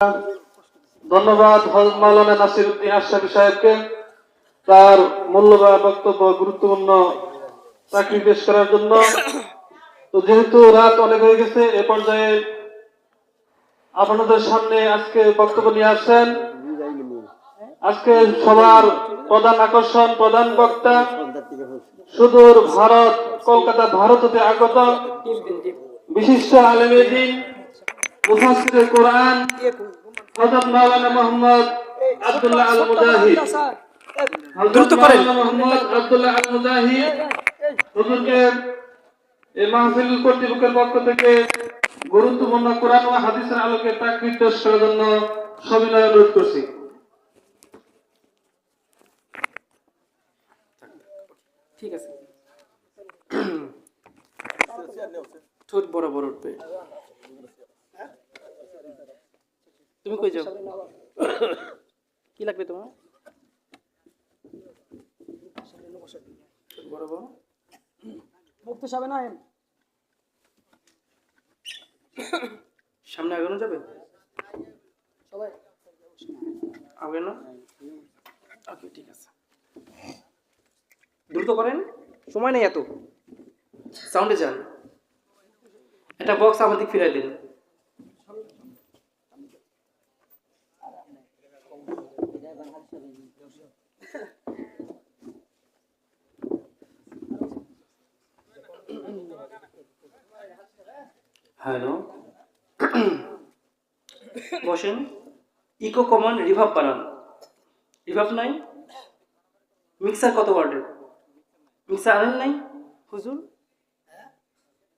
ধন্যবাদ হযরত মাওলানা নাসিরউদ্দিন আশরাফী সাহেবকে তার মূল্যবান বক্তব্য গুরুত্বপূর্ণ চাকরি পেশ করার জন্য। তো যেহেতু রাত অনেক হয়ে গেছে, এ পর্যায়ে আপনাদের সামনে আজকে বক্তব্য নিয়ে আসছেন আজকে সবার প্রধান আকর্ষণ, প্রধান বক্তা, সুদূর ভারত কলকাতা ভারত হতে আগত বিশিষ্ট আলেমে দ্বীন, মুফাসসিরে কোরআন হযরত মাওলানা মোহাম্মদ আব্দুল্লাহ আল মুজাহিদ। হযরত মাওলানা মোহাম্মদ আব্দুল্লাহ আল মুজাহিদ হুজুরকে এই মাহফিল কর্তৃপক্ষের পক্ষ থেকে গুরুত্বপূর্ণ কোরআন ও হাদিসের আলোকে তাকরীর পেশ করার জন্য সবিনয় অনুরোধ করছি। ঠিক আছে, ঠোঁট বড় বড় উঠবে। তুমি কই যাও? কি লাগবে তোমার? বড় বড় মুক্ত যাবে না, সামনে আগানো যাবে সবাই আগে না? ওকে, ঠিক আছে, দ্রুত করেন, সময় নেই এত। সাউন্ডে যান, একটা বক্স আমাদের ফিরাই দিন। হ্যালো, বসেন। ইকো কমন রিভাব বানান। রিভাব নাই? মিক্সার কত ওয়ার্ডের? মিক্সার আনেন নাই হুজুর?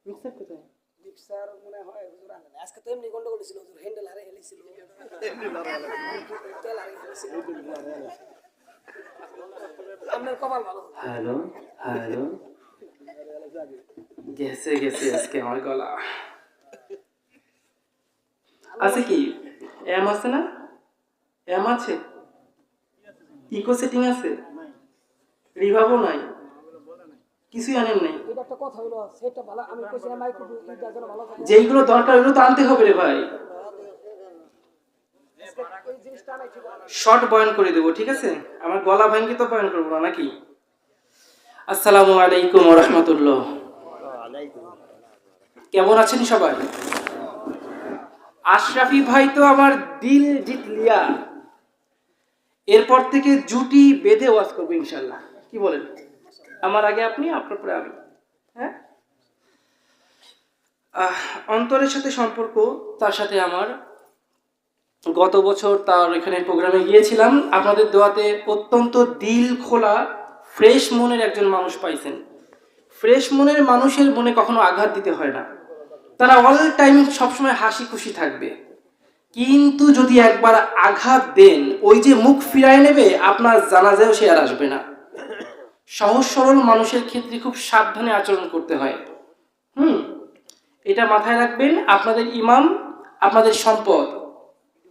মিক্সার কোথায়? মিক্সার মনে হয় হুজুর আনেন। আজকে তো এমনি গন্ডগোল ছিল, হুজুর হ্যান্ডেল হারে হেলেছিল। তেল হারে হেলেছিল। আপনার কপাল ভালো। হ্যালো হ্যালো, গেছে গেছে আজকে আমার গলা। আছে কি এম আছে না? এম আছে, ইকো সেটিং আছে, রিভাবও নাই, কিছুই আনেন নাই। এটা একটা কথা হলো, সেটা ভালো। আমি কইছিলাম মাইক্রো দুইটা যেন ভালো থাকে। যেইগুলো দরকার ওগুলো তো আনতে হবে রে ভাই। এই জিনিসটা নাই ঠিক আছে। শর্ট বয়ান করে দেবো, ঠিক আছে? আমার গলা ভাঙি তো বয়ান করবো না নাকি? আসসালামু আলাইকুম ওয়া রাহমাতুল্লাহ। কেমন আছেন সবাই? আশরাফি ভাই তো আমার দিল জিত লিয়া। এরপর থেকে জুটি বেঁধে ওয়াজ করবো ইনশাল্লাহ। কি বলেন? আমার আগে আপনি, আপনার পরে আমি। হ্যাঁ, অন্তরের সাথে সম্পর্ক, তার সাথে আমার গত বছর তার এখানে প্রোগ্রামে গিয়েছিলাম। আপনাদের দোয়াতে অত্যন্ত দিল খোলা ফ্রেশ মনের একজন মানুষ পাইছেন। ফ্রেশ মনের মানুষের মনে কখনো আঘাত দিতে হয় না, তারা অল টাইম সবসময় হাসি খুশি থাকবে। কিন্তু যদি একবার আঘাত দেন, ওই যে মুখ ফিরায় নেবে, আপনার জানাজায়ও সে আর আসবে না। সহজ সরল মানুষের ক্ষেত্রে খুব সাবধানে আচরণ করতে হয়। এটা মাথায় রাখবেন। আপনাদের ইমাম, আপনাদের সম্পদ,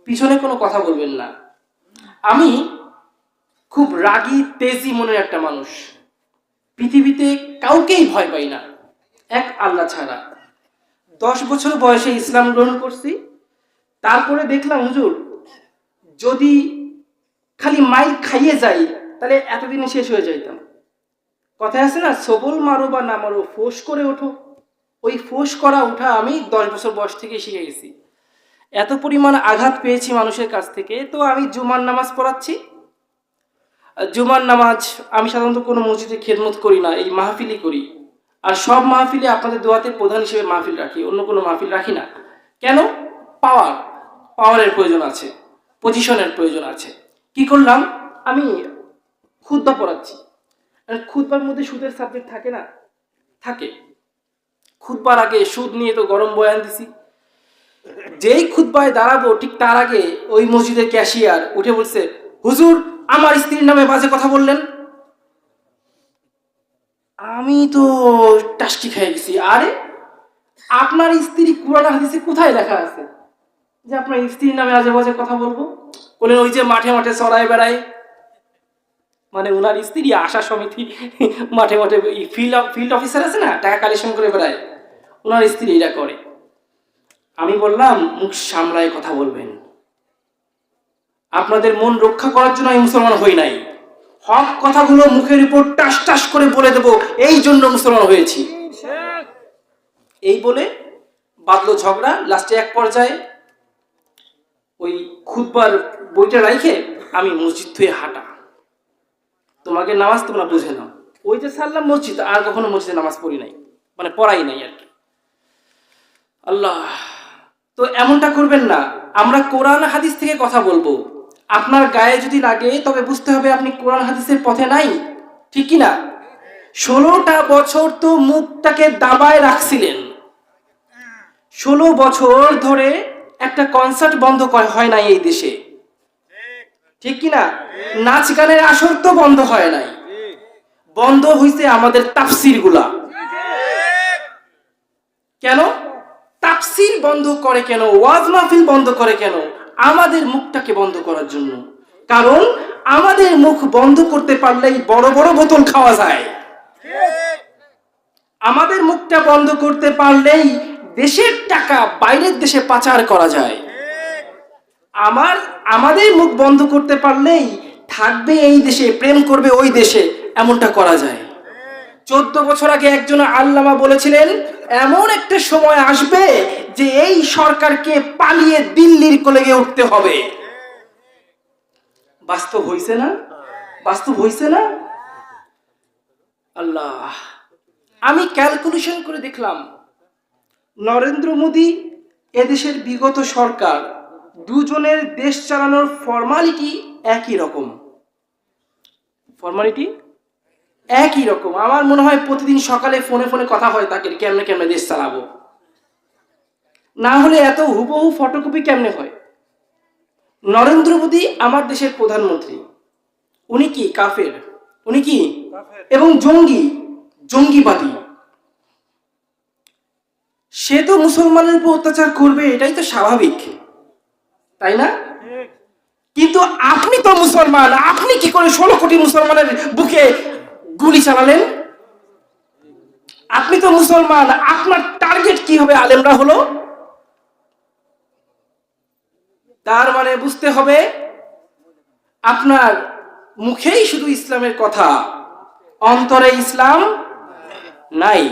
পিছনে কোনো কথা বলবেন না। আমি খুব রাগী তেজি মনের একটা মানুষ, পৃথিবীতে কাউকেই ভয় পাই না, এক আল্লাহ ছাড়া। 10 বছর বয়সে ইসলাম গ্রহণ করছি। তারপরে দেখলাম হুজুর, যদি খালি মাইল খাইয়ে যাই তাহলে এতদিনে শেষ হয়ে যাইতাম। কথায় আছে না, সবল মারো বা না মারো, ফোঁস করে ওঠো। ওই ফোঁস করা ওঠা আমি 10 বছর বয়স থেকে শিখে গেছি। এত পরিমাণ আঘাত পেয়েছি মানুষের কাছ থেকে। তো আমি জুমার নামাজ পড়াচ্ছি। জুমার নামাজ আমি সাধারণত কোনো মসজিদে খেদমত করি না, এই মাহফিলই করি। আর সব মাহফিলে আপনাদের দোয়াতে প্রধান হিসেবে মাহফিল রাখি, অন্য কোনো মাহফিল রাখি না। কেন? পাওয়ারের প্রয়োজন আছে, পজিশনের প্রয়োজন আছে। কি করলাম, আমি খুতবা পড়াচ্ছি। খুতবার মধ্যে সুদের সাবজেক্ট থাকে না? থাকে। খুতবার আগে সুদ নিয়ে তো গরম বয়ান দিছি। যেই খুতবায় দাঁড়াবো ঠিক তার আগে ওই মসজিদের ক্যাশিয়ার উঠে বলছে, হুজুর আমার স্ত্রীর নামে বাজে কথা বললেন। আমি তো টাস্কি খেয়ে গেছি। আরে আপনার স্ত্রী কুরআন হাদিসে কোথায় লেখা আছে যে আপনার স্ত্রীর নামে আজে বাজে কথা বলবো? বলেন ওই যে মাঠে মাঠে চড়ায় বেড়ায়, মানে ওনার স্ত্রী আশা সমিতি মাঠে মাঠে ফিল্ড অফিসার আছে না, টাকা কালেকশন করে বেড়ায়, ওনার স্ত্রী এটা করে। আমি বললাম মুখ সামলায় কথা বলবেন, আপনাদের মন রক্ষা করার জন্য আমি মুসলমান হই নাই, হক কথাগুলো মুখের উপর টাস টাস করে বলে দেব এই জন্য মুসলমান হয়েছি। এই বলে বাঁধলো ঝগড়া। লাস্টে এক পর্যায়ে ওই খুতবার বইটা রাইখে আমি মসজিদ থেকে হাঁটা, তোমাকে নামাজ তোমরা বুঝে নাও। ওই যে সারলাম মসজিদ, আর কখনো মসজিদে নামাজ পড়ি নাই, মানে পড়াই নাই আর কি। আল্লাহ, তো এমনটা করবেন না। আমরা কোরআন হাদিস থেকে কথা বলবো, আপনার গায়ে যদি লাগে তবে বুঝতে হবে আপনি কোরআন হাদিসের পথে নাই, ঠিক কি না? 16টা বছর তো মুখটাকে দাবায় রাখছিলেন, 16 বছর ধরে একটা কনসার্ট বন্ধ হয় নাই এই দেশে, ঠিক কি না? নাচ গানের আসর তো বন্ধ হয় নাই, বন্ধ হইছে আমাদের তাফসির গুলা। কেন তাফসির বন্ধ করে, কেন ওয়াজ মাহফিল বন্ধ করে, কেন? আমাদের মুখটাকে বন্ধ করার জন্য। কারণ আমাদের মুখ বন্ধ করতে পারলেই বড় বড় বোতল খাওয়া যায়, আমাদের মুখটা বন্ধ করতে পারলেই দেশের টাকা বাইরের দেশে পাচার করা যায়, আমাদের মুখ বন্ধ করতে পারলেই থাকবে এই দেশে, প্রেম করবে ওই দেশে, এমনটা করা যায়। 14 বছর আগে একজন আল্লামা বলেছিলেন এমন একটা সময় আসবে যে এই সরকারকে পালিয়ে দিল্লির কোলে গিয়ে উঠতে হবে। বাস্তব হইছে না? বাস্তব হইছে না? আল্লাহ, আমি ক্যালকুলেশন করে দেখলাম নরেন্দ্র মোদী, এদেশের বিগত সরকার, দুজনের দেশ চালানোর ফর্মালিটি একই রকম, ফর্মালিটি একই রকম। আমার মনে হয় প্রতিদিন সকালে ফোনে ফোনে কথা হয় তাকে, কেমনে কেমনে দেশ চালাবো, না হলে এত হুবহু ফটোকপি কেমনে হয়? নরেন্দ্র মোদী আমার দেশের প্রধানমন্ত্রী, উনি কি কাফের? উনি কি এবং জঙ্গিবাদী। সে তো মুসলমানের উপর অত্যাচার করবে, এটাই তো স্বাভাবিক, তাই না? কিন্তু আপনি তো মুসলমান, আপনি কি করে 16 কোটি মুসলমানের বুকে গুলি চালালেন? আপনি তো মুসলমান, আপনার টার্গেট কি হবে? আলেমরা হলো। তার মানে বুঝতে হবে আপনার মুখেই শুধু ইসলামের কথা, অন্তরে ইসলাম নাই।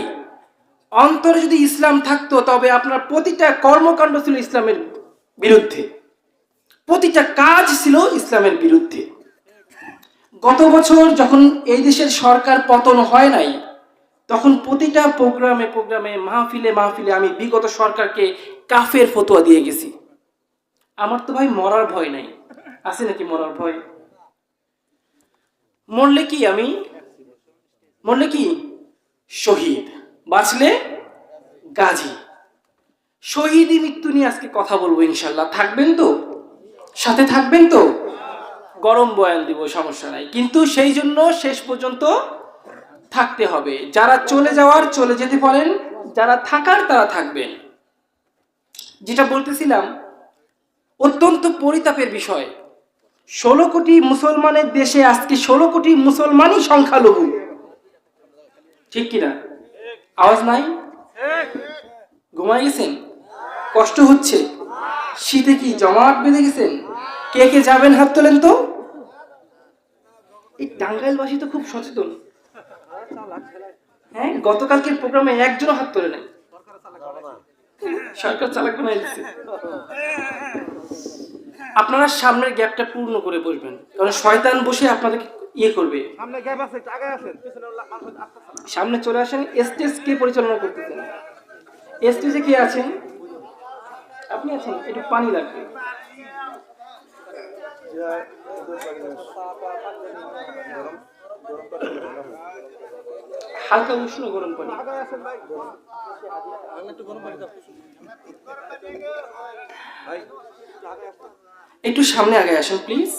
অন্তরে যদি ইসলাম থাকতো তবে আপনার প্রতিটা কর্মকাণ্ড ছিল ইসলামের বিরুদ্ধে, প্রতিটা কাজ ছিল ইসলামের বিরুদ্ধে। গত বছর যখন এই দেশের সরকার পতন হয় নাই, তখন প্রতিটা প্রোগ্রামে মাহফিলে আমি বিগত সরকারকে কাফের ফতোয়া দিয়ে গেছি। আমার তো ভাই মরার ভয় নাই, আছে নাকি মরার ভয়? মরলে কি শহীদ, বাঁচলে গাজী। শহীদি মৃত্যু নিয়ে আজকে কথা বলবো ইনশাল্লাহ। থাকবেন তো? সাথে থাকবেন তো? গরম বয়ান দিব, সমস্যা নাই, কিন্তু সেই জন্য শেষ পর্যন্ত থাকতে হবে। যারা চলে যাওয়ার চলে যেতে পারেন, যারা থাকার তারা থাকবেন। যেটা বলতেছিলাম, অত্যন্ত পরিতাপের বিষয়, 16 কোটি মুসলমানের দেশে আজকে 16 কোটি মুসলমানই সংখ্যালঘু, ঠিক কিনা? আওয়াজ নাই? ঘুমাই গেছেন? কষ্ট হচ্ছে? শীতে কি জমাট বেঁধে গেছেন? কে কে যাবেন হাত তোলেন তো। এই টাঙ্গাইলবাসী তো খুব সচেতন। হ্যাঁ, গতকালকের প্রোগ্রামে একজনও হাত তোলে নাই, সরকার চালাক বানাই দিচ্ছে। আপনারা সামনের গ্যাপটা পূর্ণ করে বসবেন, কারণ শয়তান বসে আপনাদেরকে ইয়ে করবে। সামনে চলে আসেন। স্টেজ কে পরিচালনা করতেছেন? স্টেজে কে আছেন? আপনি আছেন? একটু পানি লাগবে। হালকা উষ্ণ গরম পানি। একটু সামনে আগে আসেন প্লিজ।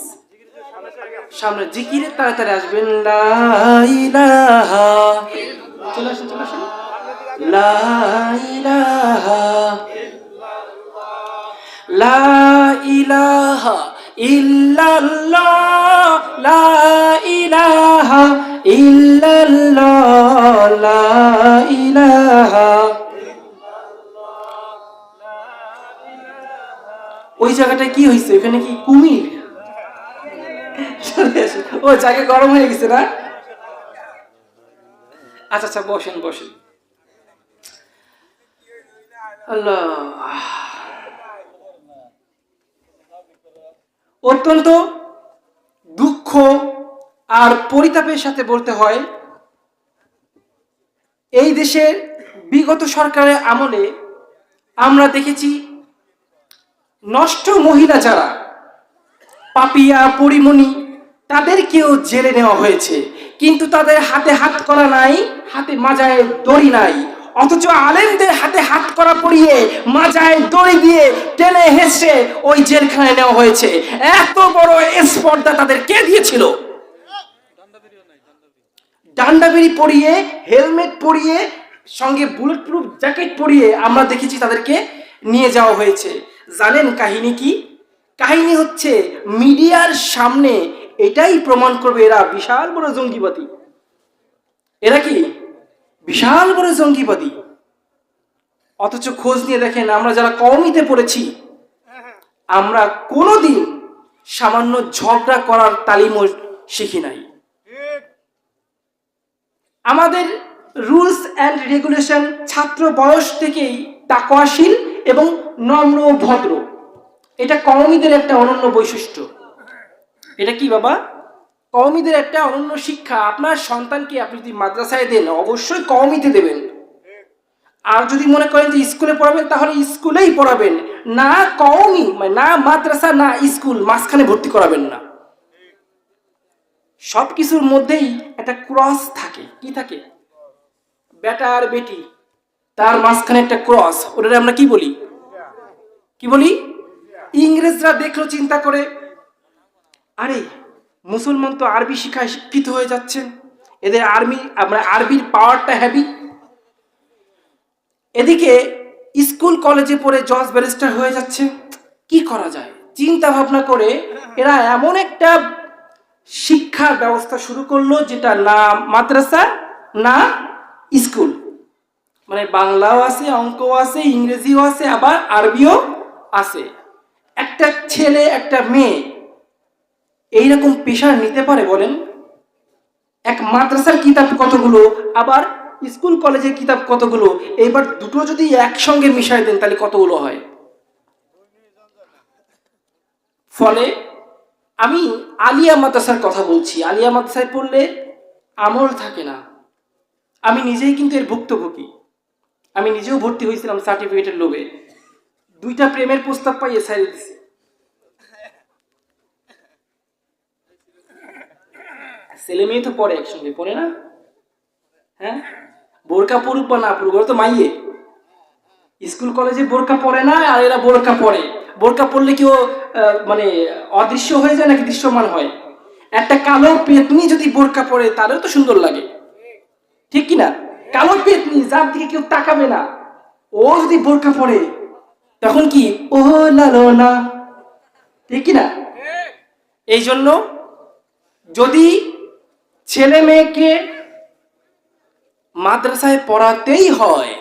সামনে জিকিরে তাড়াতাড়ি আসবেন। লা ইলাহা, চলে আসেন চলে আসেন। লা ইলাহা, লা ইলাহা ইল্লাল্লাহ, লা ইলাহা ইল্লাল্লাহ, লা ইলাহা। ওই জায়গাটায় কি হয়েছে? এখানে কি কুমির? ও জায়গা গরম হয়ে গেছে না? আচ্ছা আচ্ছা, বসেন বসেন। আল্লাহ, অত্যন্ত দুঃখ আর পরিতাপের সাথে বলতে হয়, এই দেশের বিগত সরকারের আমলে আমরা দেখেছি নষ্ট মহিলা যারা পাপিয়া পরিমণি তাদেরকেও জেলে নেওয়া হয়েছে, কিন্তু তাদের হাতে হাত করা নাই, হাতে মাজায় দড়ি নাই। অথচ আলেমদের হাতে হাত করা পরিয়ে মাজায় দড়ি দিয়ে টেনে হেসে ওই জেলখানায় নেওয়া হয়েছে। এত বড় স্পর্ধা তাদের কে দিয়েছিল? ডান্ডাবেরি পরিয়ে, হেলমেট পরিয়ে, সঙ্গে বুলেট প্রুফ জ্যাকেট পরিয়ে আমরা দেখেছি তাদেরকে নিয়ে যাওয়া হয়েছে। জানেন কাহিনী কি? কাহিনী হচ্ছে মিডিয়ার সামনে এটাই প্রমাণ করবে এরা বিশাল বড় জঙ্গিবাদী। এরা কি বিশাল বড় জঙ্গিবাদী। অথচ খোঁজ নিয়ে দেখেন, আমরা যারা কওমিতে পড়েছি আমরা কোনোদিন সামান্য ঝগড়া করার তালিমও শিখি নাই। আমাদের রুলস অ্যান্ড রেগুলেশন ছাত্র বয়স থেকেই তাকওয়াশীল এবং নম্র ও ভদ্র। এটা কওমিদের একটা অনন্য বৈশিষ্ট্য। এটা কি বাবা? কওমিদের একটা অনন্য শিক্ষা। আপনার সন্তানকে আপনি যদি মাদ্রাসায় দেন, অবশ্যই কওমিতে দেবেন। আর যদি মনে করেন যে স্কুলে পড়াবেন, তাহলে স্কুলেই পড়াবেন, না কওমি মানে না মাদ্রাসা না স্কুল, মাঝখানে ভর্তি করাবেন না। সবকিছুর মধ্যেই একটা ক্রস থাকে। কি থাকে? বেটা আর বেটি, তার মাঝখানে একটা ক্রস, ওটারে আমরা কি বলি? কি বলি? ইংরেজরা দেখলো, চিন্তা করে, আরে মুসলমান তো আরবি শিখায় শিক্ষিত হয়ে যাচ্ছেন, এদের আরবির পাওয়ারটা হেভি। এদিকে স্কুল কলেজে পড়ে জজ ব্যারিস্টার হয়ে যাচ্ছে, কি করা যায়? চিন্তা ভাবনা করে এরা এমন একটা শিক্ষার ব্যবস্থা শুরু করলো যেটা না মাদ্রাসা না স্কুল, মানে বাংলাও আছে, অঙ্কও আছে, ইংরেজিও আছে, আবার আরবিও আছে। একটা ছেলে একটা মেয়ে এইরকম পেশা নিতে পারে বলেন? এক মাদ্রাসার কিতাব কতগুলো, আবার স্কুল কলেজের কিতাব কতগুলো, এইবার দুটো যদি একসঙ্গে মিশাই দেন তাহলে কতগুলো হয়? ফলে আমি আলিয়া মাদ্রাসার কথা বলছি। আলিয়া মাদ্রাসায় পড়লে আমল থাকে না। আমি নিজেই কিন্তু এর ভুক্তভোগী। আমি নিজেও ভর্তি হয়েছিলাম সার্টিফিকেটের লোভে। 2টা প্রেমের প্রস্তাব পাইয়ে ছাড়িয়ে দিছি। ছেলে মেয়ে তো পড়ে, একসঙ্গে পড়ে না? হ্যাঁ, বোরকা পড়ুক বা না পড়ুক, ওরা তো মাইয়ে। স্কুল কলেজে বোরকা পড়ে না, আর এরা বোরকা পড়ে। বোরকা পড়লে কি ও মানে অদৃশ্য হয়ে যায় নাকি দৃশ্যমান হয়? একটা কালো পেতনি যদি বোরকা পড়ে তারও তো সুন্দর লাগে, ঠিক কিনা? কালো পেতনি, যার দিকে কেউ তাকাবে না, ও যদি বোরকা পড়ে তখন কি ও লালো না, ঠিক কিনা? এই জন্য যদি ছেলে মেয়েকে মাদ্রাসায় পড়াতেই হয়,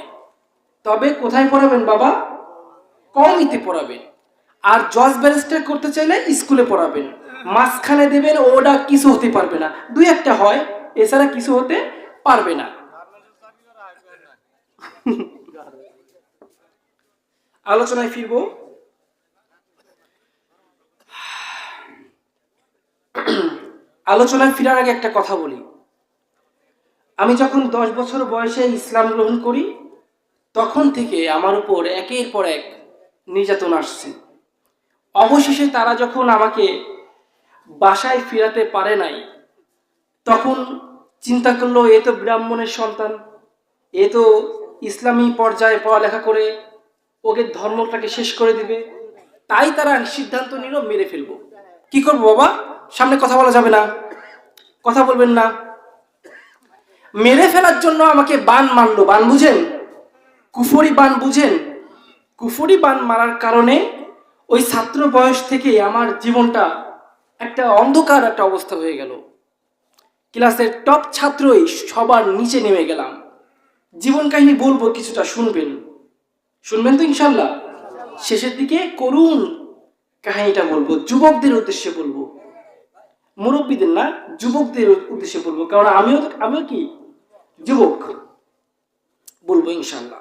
তবে কোথায় পড়াবেন বাবা? কওমিতে পড়াবেন। আর জজ ব্যারিস্টার করতে চাইলে স্কুলে পড়াবেন। মাঝখানে দেবেন, ওটা কিছু হতে পারবে না, 2-1টা হয়, এছাড়া কিছু হতে পারবে না। আলোচনায় ফিরব। আলোচনায় ফিরার আগে একটা কথা বলি। আমি যখন 10 বছর বয়সে ইসলাম গ্রহণ করি, তখন থেকে আমার উপর একের পর এক নির্যাতন আসছে। অবশেষে তারা যখন আমাকে বাসায় ফিরাতে পারে নাই, তখন চিন্তা করলো এ তো ব্রাহ্মণের সন্তান, এ তো ইসলামী পর্যায়ে পড়ালেখা করে ওকে ধর্মটাকে শেষ করে দিবে। তাই তারা সিদ্ধান্ত নিল মেরে ফেলবো। কি করবো বাবা? সামনে কথা বলা যাবে না, কথা বলবেন না। মেরে ফেলার জন্য আমাকে বান মারলো। বান বুঝেন? কুফরি বান বুঝেন? কুফরি বান মারার কারণে ওই ছাত্র বয়স থেকে আমার জীবনটা একটা অন্ধকার একটা অবস্থা হয়ে গেল। ক্লাসের টপ ছাত্রই সবার নিচে নেমে গেলাম। জীবন কাহিনী বলবো, কিছুটা শুনবেন তো ইনশাল্লাহ? শেষের দিকে করুণ কাহিনীটা বলবো, যুবকদের উদ্দেশ্যে বলবো। মুরব্বীদের না, যুবকদের উদ্দেশ্যে বলবো, কারণ আমিও কি যুবক, বলবো ইনশাল্লাহ।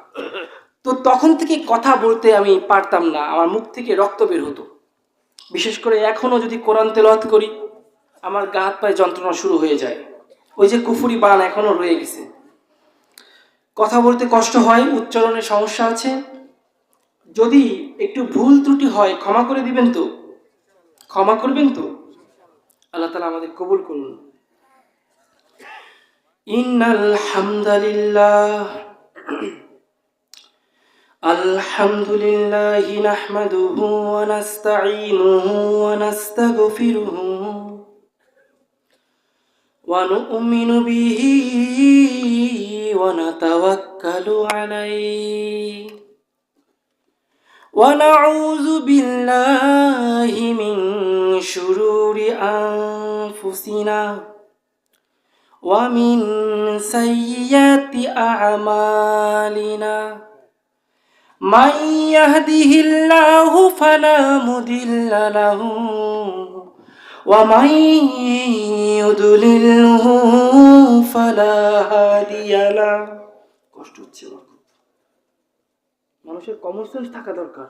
তো তখন থেকে কথা বলতে আমি পারতাম না, আমার মুখ থেকে রক্ত বের হতো। বিশেষ করে এখনো যদি কোরআন তেলাওয়াত করি আমার গা হাত পায়ে যন্ত্রণা শুরু হয়ে যায়, ওই যে কুফুরি বান এখনো রয়ে গেছে। কথা বলতে কষ্ট হয়, উচ্চারণের সমস্যা আছে, যদি একটু ভুল ত্রুটি হয় ক্ষমা করে দিবেন তো, ক্ষমা করবেন তো? আল্লাহ তাআলা আমাদের কবুল করুন। ইন্নাল হামদালিল্লাহ আলহামদুলিল্লাহি নাহমাদুহু ওয়া নাস্তাঈনুহু ওয়া নাস্তাগফিরুহু ওয়া নু'মিনু বিহি ওয়া নাতাওয়াক্কালু আলাইহি ওয়া নাউযু বিল্লাহি মিন শুরুরি আনফুসিনা ওয়া মিন সাইয়্যাতি আ'মালিনা মান ইয়াহদিহিল্লাহু ফালা মুদিল্লা লাহু ওয়া মান ইউদ্লিলহু ফালা হাদিয়া লাহু। কষ্ট হচ্ছে আমার খুব। মানুষের কমন সেন্স থাকা দরকার,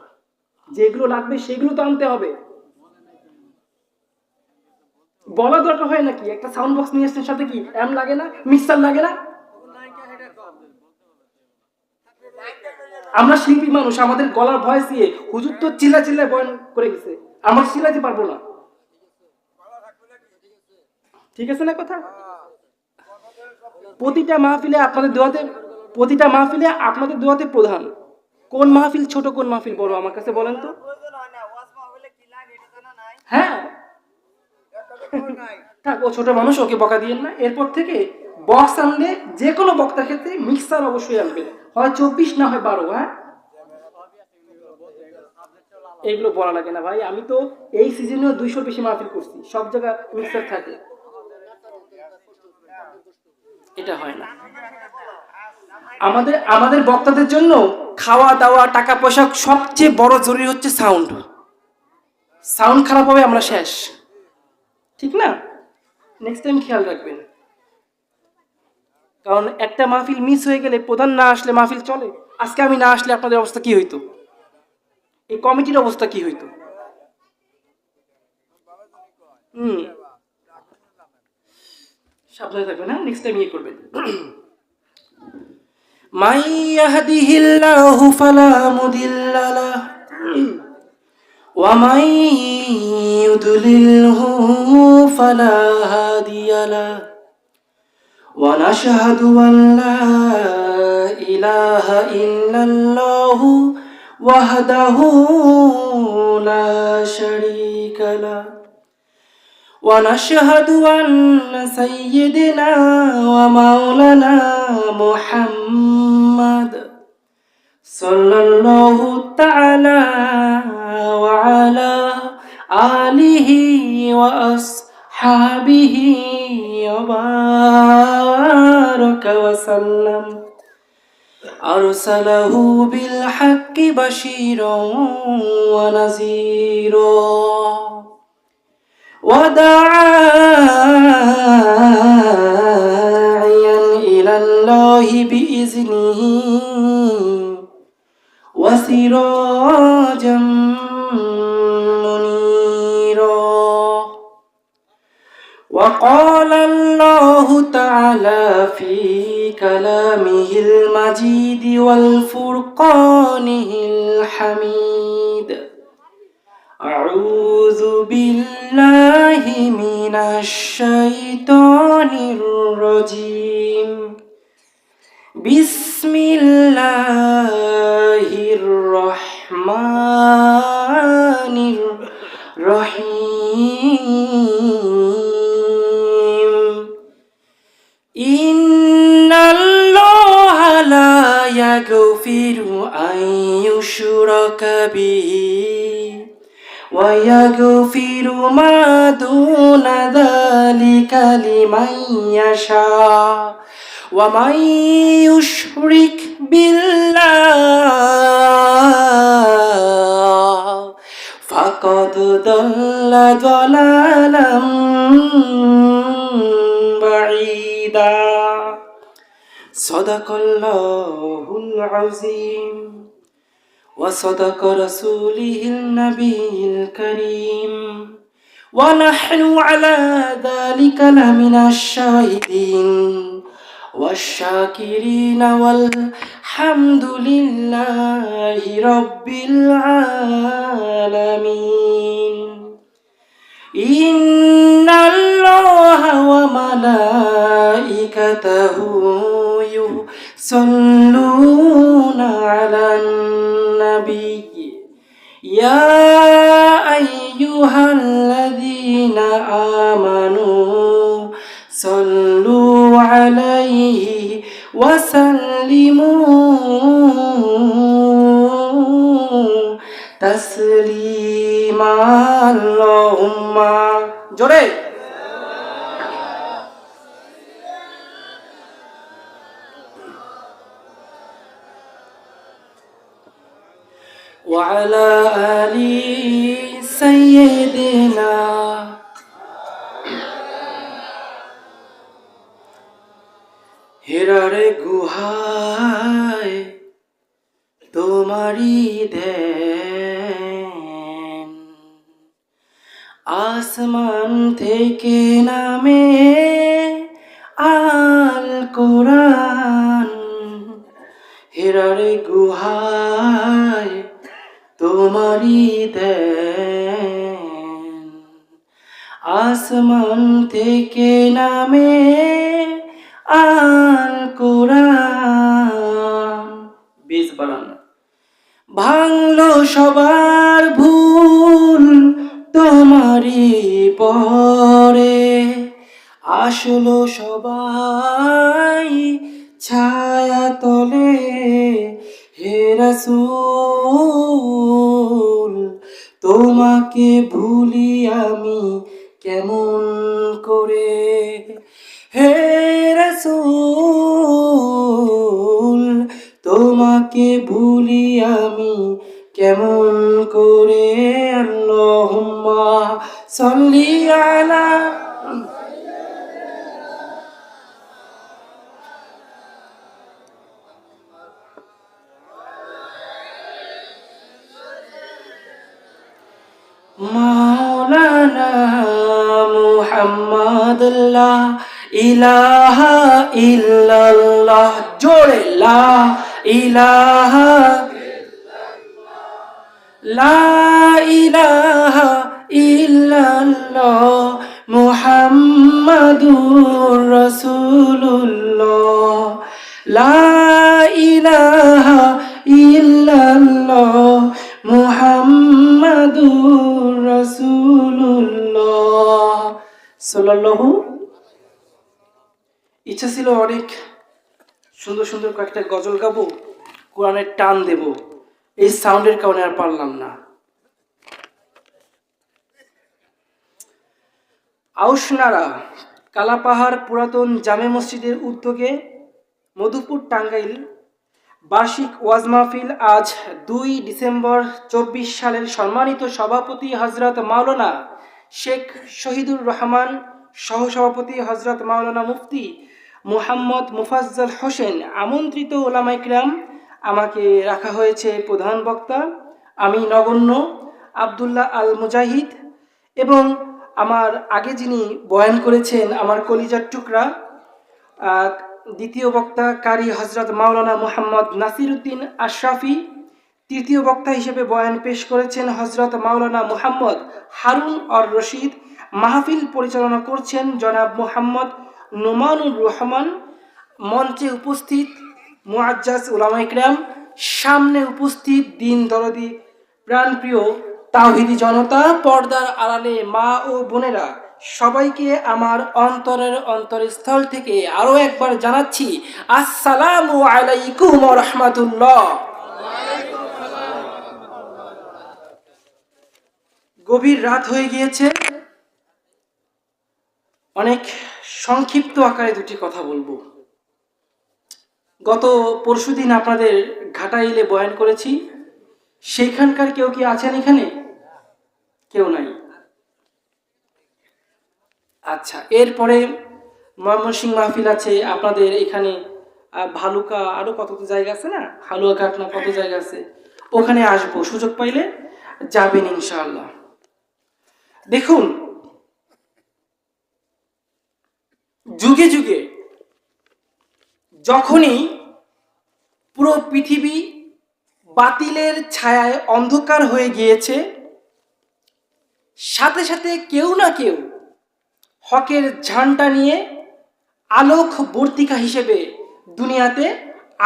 যেগুলো লাগবে সেগুলো তো আনতে হবে। বলা দরকার হয় নাকি? একটা সাউন্ড বক্স নিয়ে এসছেন, সাথে কি এম লাগে না, মিক্সার লাগে না? আমরা শিল্পী মানুষ, আমাদের গলার ভয়েস দিয়ে হুজুর তো চিল্লা চিল্লায় বয়ান করে গেছে, আমরা চিল্লাতে পারবো না। ঠিক আছে না কথা? প্রতিটা মাহফিলে আপনাদের দোয়াতে প্রধান। কোন মাহফিল ছোট, কোন মাহফিল বড় আমার কাছে বলেন তো? হ্যাঁ থাক, ও ছোট মানুষ, ওকে বকা দিয়েন না। এরপর থেকে বক্স আনলে যে কোনো বক্তার ক্ষেত্রে মিক্সার অবশ্যই আনবে, হয় 24 না হয় 12। হ্যাঁ, এগুলো বলা লাগে না ভাই, আমি তো এই সিজনেও 200 বেশি মাহফিল করছি, সব জায়গায় মিক্সার থাকে, এটা হয় না। আমাদের বক্তাদের জন্য খাওয়া দাওয়া টাকা পয়সা সবচেয়ে বড় জরুরি হচ্ছে সাউন্ড। সাউন্ড খারাপ হবে আমরা শেষ, ঠিক না? নেক্সট টাইম খেয়াল রাখবেন, কারণ একটা মাহফিল মিস হয়ে গেলে, প্রধান না আসলে মাহফিল চলে। আজকে আমি না আসলে আপনাদের অবস্থা কি হইতো? এই কমিটির অবস্থা কি হইতো? সাবধানে থাকবেন, হ্যাঁ, নেক্সট টাইম ইয়ে করবেন। মান ইয়াহদিহিল্লাহু ফালা মুদিল্লা লাহু ওয়া মান ইউদ্লিলহু ফালা হাদিয়া লাহু ওয়া নাশহাদু আন লা ইলাহা ইল্লাল্লাহু ওয়াহদাহু লা শারীকা লাহু ওয়া নাশহাদু আন্না সাইয়্যিদানা ওয়া মাওলানা মুহাম্মাদ সাল্লাল্লাহু তাআলা ওয়া আলা আলিহি ওয়া আসহাবিহি ওয়া বারাকা ওয়া সাল্লাম আরসালাহু বিল হাক্কি বাশীরান ওয়া নাযীরা وداعيا إلى الله بإذنه وسراجا منيرا. وقال الله تعالى في كلامه المجيد والفرقانه الحميد: أعوذ بالله من الشيطان الرجيم. بسم الله الرحمن الرحيم. إن الله لا يغفر أن يشرك به ويغفر ما دون ذلك لمن يشاء ومن يشرك بالله فقد ضل ضلالا بعيدا صدق الله العظيم وصدق رسوله النبي الكريم ونحن على ذلك لمن الشاهدين والشاكرين والحمد لله رب العالمين إن الله وملائكته يصلون على النبي يا أيها الذين آمنوا صلوا عليه وسلموا تسليما اللهم جوري وعلى آل سيدنا হেরারে গুহায় তোমারি দেন আসমান থেকে নামে আল কোরআন হেরারে গুহায় তোমারি দেন আসমান থেকে নামে আল কোরআন বেশ বানান ভাঙলো সবার ভুল তোমারি পরে আসলো সবাই ছায়া তলে হে রাসূল তোমাকে ভুলি আমি কেমন করে হে রাসূল তোমাকে ভুলি আমি কেমন করে আল্লাহুম্মা সাল্লি আলা মাওলানা মুহাম্মদ লা ইলাহা ইল্লাল্লাহ জোরে লা ইলাহা লা ইলাহা ইল্লাল্লাহ মুহাম্মাদুর রাসূলুল্লাহ লা ইলাহা ইল্লাল্লাহ মুহাম্মাদুর রাসূলুল্লাহ সাল্লাল্লাহু। ইচ্ছা ছিল অনেক সুন্দর সুন্দর কয়েকটা গজল গাবো, কোরআনের টান দেব, এই সাউন্ডের কারণে আর পারলাম না। আউশনারা কালাপাহাড় পুরাতন জামে মসজিদের উদ্যোগে মধুপুর টাঙ্গাইল বার্ষিক ওয়াজ মাহফিল আজ 2 ডিসেম্বর 24 সালের সম্মানিত সভাপতি হজরত মাওলানা শেখ শহীদুর রহমান, সহসভাপতি হজরত মাওলানা মুফতি মুহাম্মদ মুফাজ্জল হোসেন, আমন্ত্রিত ওলামায়ে কিরাম, আমাকে রাখা হয়েছে প্রধান বক্তা। আমি নগণ্য আব্দুল্লাহ আল মুজাহিদ এবং আমার আগে যিনি বয়ান করেছেন আমার কলিজার টুকরা দ্বিতীয় বক্তা কারি হজরত মাওলানা মুহাম্মদ নাসিরউদ্দিন আশরাফি, তৃতীয় বক্তা হিসেবে বয়ান পেশ করেছেন হজরত মাওলানা মুহাম্মদ হারুন অর রশিদ, মাহফিল পরিচালনা করছেন জনাব মুহাম্মদ নোমানুর রহমান। মঞ্চে উপস্থিত মুআজ্জাজ উলামায়ে কিরাম, সামনে উপস্থিত দিন দরদি প্রাণপ্রিয় তাওহীদি জনতা, পর্দার আড়ালে মা ও বোনেরা, সবাইকে আমার অন্তরের অন্তরস্থল থেকে আরো একবার জানাচ্ছি আসসালামু আলাইকুম ওয়া রাহমাতুল্লাহ। গভীর রাত হয়ে গিয়েছে, অনেক সংক্ষিপ্ত আকারে দুটি কথা বলবো। গত পরশুদিন আপনাদের ঘাটাইলে বয়ান করেছি, সেইখানকার কেউ কি আছেন এখানে? কেউ নাই। আচ্ছা, এরপরে ময়মনসিংহ মাহফিল আছে আপনাদের এখানে, ভালুকা, আরো কত জায়গা আছে না, হালুয়াঘাট না কত জায়গা আছে, ওখানে আসবো, সুযোগ পাইলে যাবেন ইনশাআল্লাহ। দেখুন, যুগে যুগে যখনই পুরো পৃথিবী বাতিলের ছায়ায় অন্ধকার হয়ে গিয়েছে, সাথে সাথে কেউ না কেউ হকের ঝান্ডা নিয়ে আলোক বর্তিকা হিসেবে দুনিয়াতে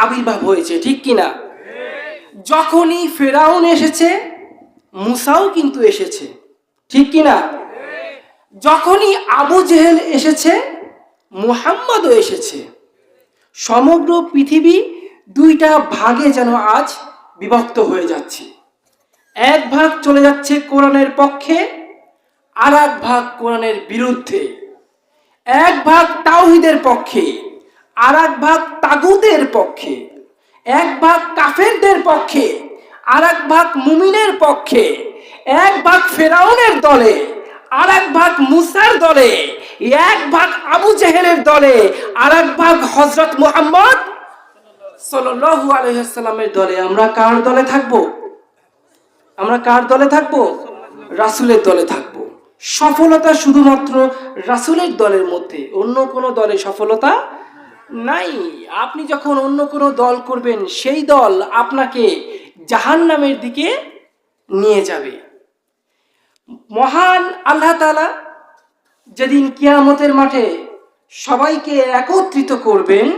আবির্ভাব হয়েছে, ঠিক কিনা? যখনই ফেরাউন এসেছে, মুসাও কিন্তু এসেছে, ঠিক কিনা? যখনই আবু জেহেল এসেছে, মুহাম্মদও এসেছে। সমগ্র পৃথিবী দুইটা ভাগে যেন আজ বিভক্ত হয়ে যাচ্ছে। এক ভাগ চলে যাচ্ছে কোরআনের পক্ষে, আর এক ভাগ কোরআনের বিরুদ্ধে। এক ভাগ তাওহীদের পক্ষে, আর এক ভাগ তাগুতের পক্ষে। এক ভাগ কাফেরদের পক্ষে, আর এক ভাগ মুমিনের পক্ষে। এক ভাগ ফেরাউনের দলে, আর এক ভাগ মুসার দলে। এক ভাগ আবু জেহেলের দলে, আর এক ভাগ হযরত মুহাম্মদ সাল্লাল্লাহু আলাইহি ওয়াসাল্লামের দলে। আমরা কার দলে থাকবো? আমরা কার দলে থাকবো? রাসূলের দলে থাকবো। সফলতা শুধুমাত্র রাসূলের দলের মধ্যে, অন্য কোনো দলে সফলতা নাই। আপনি যখন অন্য কোনো দল করবেন, সেই দল আপনাকে জাহান্নামের দিকে নিয়ে যাবে। মহান আল্লাহ তাআলা যেদিন কিয়ামতের মাঠে সবাইকে একত্রিত করবেন,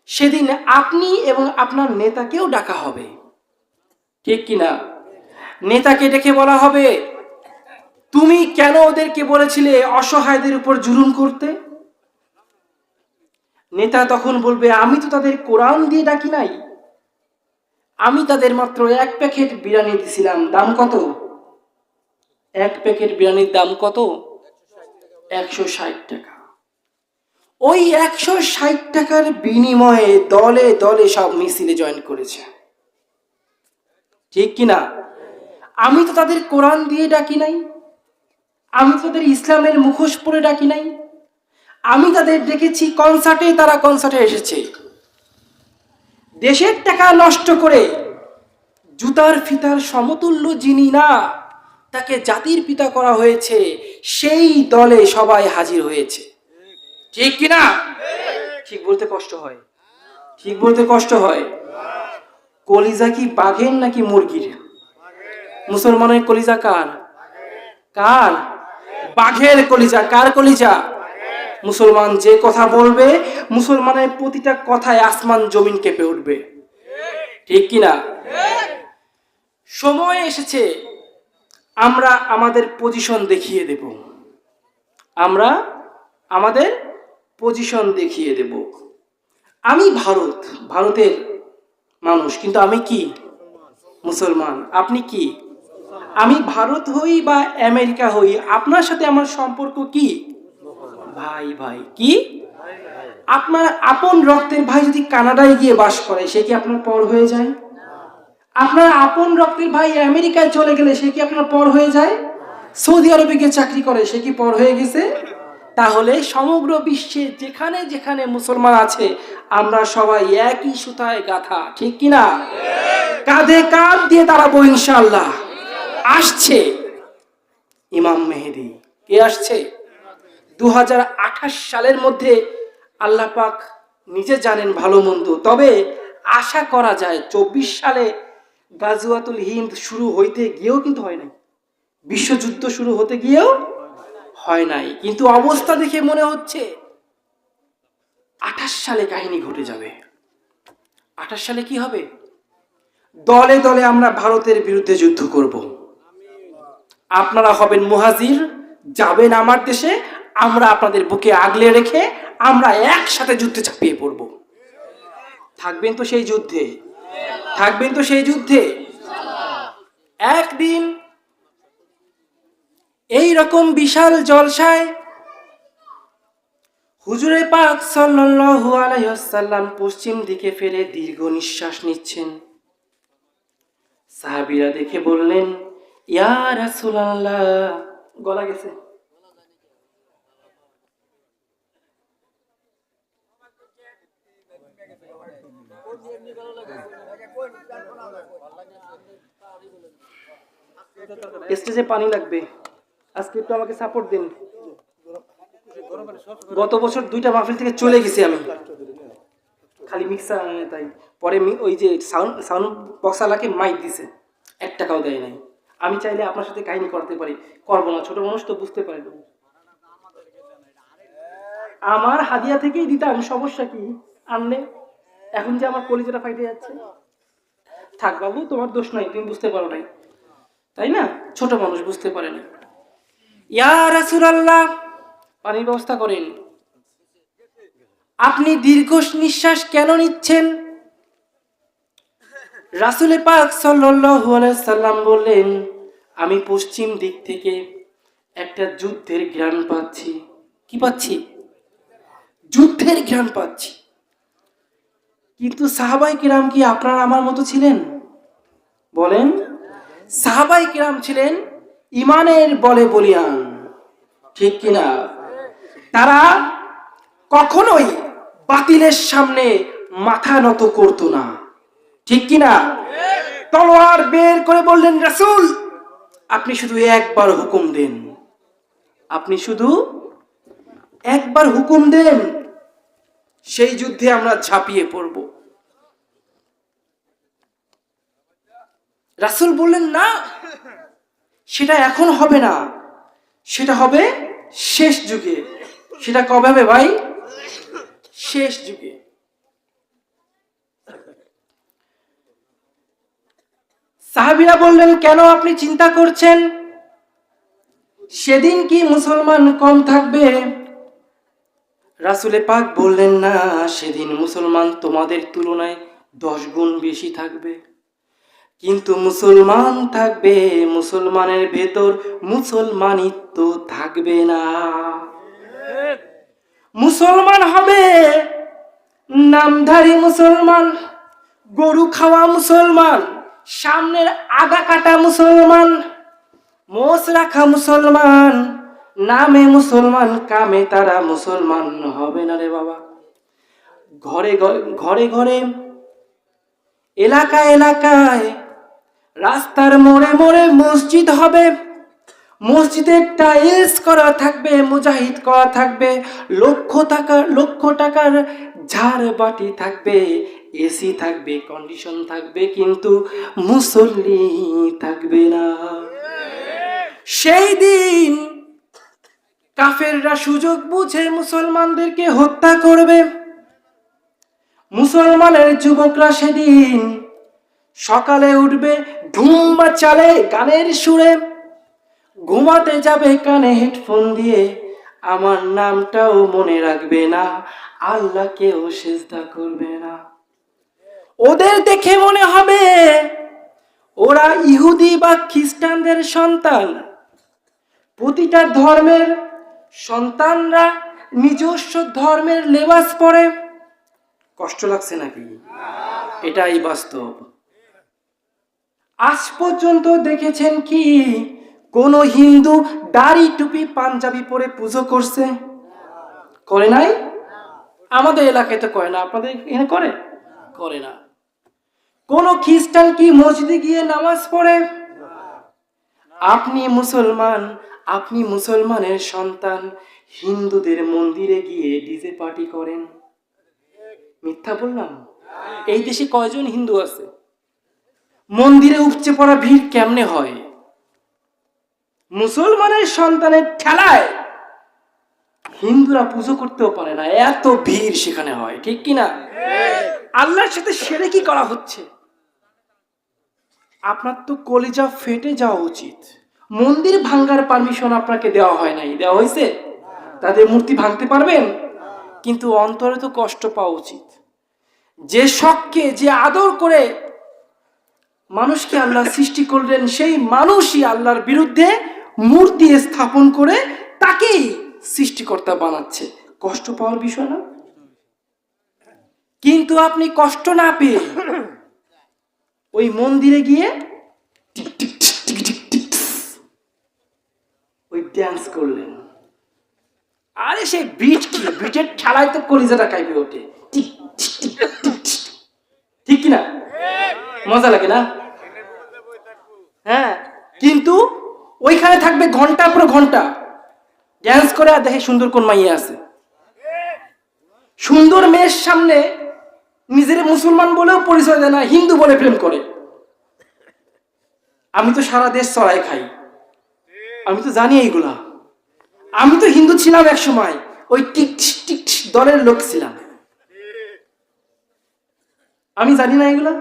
সেদিন আপনি এবং আপনার নেতাকেও ডাকা হবে, ঠিক কিনা? নেতাকে ডেকে বলা হবে, তুমি কেন ওদেরকে বলেছিলে অসহায়দের উপর জুলুম করতে? নেতা তখন বলবে, আমি তো তাদের কোরআন দিয়ে ডাকি নাই, আমি তাদের মাত্র এক প্যাকেট বিরিয়ানি দিছিলাম। দাম কত? এক প্যাকেট বিরিয়ানির দাম কত? 160 টাকা। ওই 160 টাকার বিনিময়ে দলে দলে সব মিছিলে জয়েন করেছে, ঠিক কিনা? আমি তো তাদের কোরআন দিয়ে ডাকি নাই, আমি তো তাদের ইসলামের মুখোশ পরে ডাকি নাই, আমি তাদের ডেকেছি কনসার্টে, তারা কনসার্টে এসেছে। দেশের টাকা নষ্ট করে জুতার ফিতার সমতুল্য যিনি না, তাকে জাতির পিতা করা হয়েছে, সেই দলে সবাই হাজির হয়েছে, ঠিক কিনা? ঠিক বলতে কষ্ট হয়, ঠিক বলতে কষ্ট হয়। কলিজা কি বাঘের নাকি মুরগির? মুসলমানের কলিজা কার? কার? বাঘের কলিজা। কার কলিজা? মুসলমান যে কথা বলবে, মুসলমানের প্রতিটা কথায় আসমান জমিন কেঁপে উঠবে, ঠিক কিনা? সময় এসেছে আমরা আমাদের পজিশন দেখিয়ে দেব, আমরা আমাদের পজিশন দেখিয়ে দেব। আমি ভারতের মানুষ, কিন্তু আমি কি? মুসলমান। আপনি কি? আমি ভারত হই বা আমেরিকা হই, আপনার সাথে আমার সম্পর্ক কি? ভাই ভাই। কি? আপনার আপন রক্তের ভাই যদি কানাডায় গিয়ে বাস করে, সে কি আপনার পর হয়ে যায়? আপনার আপন রক্তের ভাই আমেরিকায় চলে গেলে, সে কি আপনার পর হয়ে যায়? সৌদি আরবে গিয়ে চাকরি করে, সে কি পর হয়ে গেছে? তাহলে সমগ্র বিশ্বে যেখানে যেখানে মুসলমান আছে, আমরা সবাই একই সুতায় গাঁথা, ঠিক কিনা? কাঁধে কাঁধ দিয়ে দাঁড়াবো ইনশাআল্লাহ। আসছে ইমাম মেহেদী। কে আসছে? 2028 সালের মধ্যে আল্লাহ পাক নিজে জানেন ভালো মন্দ, তবে আশা করা যায় 24 সালে গাজওয়াতুল হিন্দ শুরু হইতে গিয়েও কিন্তু হয় নাই, বিশ্বযুদ্ধ শুরু হতে গিয়েও হয় নাই, কিন্তু অবস্থা দেখে মনে হচ্ছে 28 সালে কাহিনী ঘটে যাবে। 28 সালে কি হবে? দলে দলে আমরা ভারতের বিরুদ্ধে যুদ্ধ করব। আপনারা হবেন মুহাজির, যাবেন আমার দেশে, আমরা আপনাদের বুকে আগলে রেখে আমরা একসাথে যুদ্ধে ঝাঁপিয়ে পড়ব। থাকবেন তো সেই যুদ্ধে? থাকবেন তো সেই যুদ্ধে? একদিন এই রকম বিশাল জলসায় হুজুরে পাক সাল্লাল্লাহু আলাইহি ওয়াসাল্লাম পশ্চিম দিকে ফিরে দীর্ঘ নিঃশ্বাস নিচ্ছেন। সাহাবীরা দেখে বললেন, ইয়া রাসূলুল্লাহ, গলা গেছে। স্টেজে পানি লাগবে, আজকে একটু আমাকে সাপোর্ট দিন। গত বছর 2টা মাহফিল থেকে চলে গেছি আমি, খালি মিক্সার আনে তাই। পরে ওই যে সাউন্ড বক্সালাকে মাইক দিছে, 1 টাকাও দেয় নাই। আমি চাইলে আপনার সাথে কাহিনী করতে পারি, করবো না, ছোট মানুষ তো বুঝতে পারে না। আমার হাদিয়া থেকেই দিতাম, সমস্যা কি আনলে? এখন যে আমার কলিজাটা ফাইটে যাচ্ছে। থাক বাবু, তোমার দোষ নাই, তুমি বুঝতে পারো নাই, তাই না? ছোট মানুষ বুঝতে পারে না। ইয়া রাসূলুল্লাহ, পানির ব্যবস্থা করেন। আপনি দীর্ঘ নিঃশ্বাস কেন নিচ্ছেন? রাসূল পাক সাল্লাল্লাহু আলাইহি সাল্লাম বললেন, আমি পশ্চিম দিক থেকে একটা যুদ্ধের ঘ্রাণ পাচ্ছি। কি পাচ্ছি? যুদ্ধের ঘ্রাণ পাচ্ছি। কিন্তু সাহাবায়ে কিরাম কি আপনারা আমার মতো ছিলেন? বলেন। সাহাবায়ে কিরাম ছিলেন ঈমানের বলে বলিয়ান, ঠিক কিনা? তারা কখনোই বাতিলের সামনে মাথা নত করতো না, ঠিক কিনা? তলোয়ার বের করে বললেন, রাসূল আপনি শুধু একবার হুকুম দেন, আপনি শুধু একবার হুকুম দেন, সেই যুদ্ধে আমরা ঝাঁপিয়ে পড়ব। রাসূল বললেন, না, সেটা এখন হবে না, সেটা হবে শেষ যুগে। সেটা কবে হবে ভাই? শেষ যুগে। সাহাবীরা বললেন, কেন আপনি চিন্তা করছেন? সেদিন কি মুসলমান কম থাকবে? রাসূলে পাক বললেন, না, সেদিন মুসলমান তোমাদের তুলনায় 10 গুণ বেশি থাকবে। কিন্তু মুসলমান থাকবে, মুসলমানের ভেতর মুসলমানিত্ব থাকবে না। মুসলমান হবে নামধারী মুসলমান, গরু খাওয়া মুসলমান, সামনের আগা কাটা মুসলমান, মোষ রাখা মুসলমান, নামে মুসলমান, কামে তারা মুসলমান হবে না রে বাবা। ঘরে ঘরে ঘরে, এলাকায় এলাকায়, রাস্তার মোড়ে মোড়ে মসজিদ হবে। মসজিদে টাইলস করা থাকবে, মুজাহিদ করা থাকবে, লক্ষ টাকার ঝাড় বাটি থাকবে, এসি থাকবে, কন্ডিশন থাকবে, কিন্তু মুসল্লি থাকবে না। সেই দিন কাফেররা সুযোগ বুঝে মুসলমানদেরকে হত্যা করবে। মুসলমানের যুবকরা সেদিন সকালে উঠবে ধুম চালে গানের সুরে, ঘুমাতে যাবে কানে হেডফোন দিয়ে, আমার নামটাও মনে রাখবে না, আল্লাহকেও সিজদা করবে না। ওদের দেখে মনে হবে ওরা ইহুদি বা খ্রিস্টানদের সন্তান। প্রতিটা ধর্মের সন্তানরা নিজস্ব ধর্মের লেবাস পরে। কষ্ট লাগছে নাকি? এটাই বাস্তব। আজ পর্যন্ত দেখেছেন কি কোন হিন্দু দাড়ি টুপি পাঞ্জাবি পরে পুজো করছে? করে নাই? আমাদের এলাকায় তো করে না, আপনাদের এখানে করে? করে না। কোন খ্রিস্টান কি মসজিদে গিয়ে নামাজ পড়ে? আপনি মুসলমান, আপনি মুসলমানের সন্তান, হিন্দুদের মন্দিরে গিয়ে ডিজে পার্টি করেন। মিথ্যা বললাম? এই দেশে কয়জন হিন্দু আছে? মন্দিরে উপচে পড়া ভিড় কেমনে হয়? মুসলমানের সন্তানের ঠেলায় হিন্দুরা পুজো করতেও পারে না, এত ভিড় সেখানে হয়, ঠিক কিনা? আল্লাহর সাথে শিরকি করা হচ্ছে। আপনার তো কলিজা ফেটে যাওয়া উচিত। মন্দির ভাঙার পারমিশন আপনাকে দেওয়া হয় নাই, দেওয়া হয়েছে? তাদের মূর্তি ভাঙতে পারবেন? কিন্তু অন্তরে তো কষ্ট পাওয়া উচিত। যে শখকে, যে আদর করে মানুষকে আল্লাহ সৃষ্টি করলেন, সেই মানুষই আল্লাহর বিরুদ্ধে মূর্তি স্থাপন করে তাকেই সৃষ্টিকর্তা বানাচ্ছে। কষ্ট পাওয়ার বিষয় না? কিন্তু আপনি কষ্ট না পেয়ে ওই মন্দিরে গিয়ে ড্যান্স করলেন। আরে সেই বিট কি, বিটের ঠালায় তো কলিজাটা কাঁপে ওঠে। Tick, tick, tick, tick, tick. ঠিক কিনা? মজা লাগে না? হ্যাঁ, কিন্তু ওইখানে থাকবে ঘন্টার পর ঘন্টা ড্যান্স করে, আর দেখে সুন্দর কোন মাইয়া আছে। সুন্দর মেয়ের সামনে নিজের মুসলমান বলেও পরিচয় দেয় না, হিন্দু বলে প্রেম করে। আমি তো সারা দেশ চড়াই খাই, আমি তো জানি এইগুলা। আমি তো হিন্দু ছিলাম এক সময়, ওই টিক টিক দলের লোক ছিলাম। আমি জানি না এগুলা।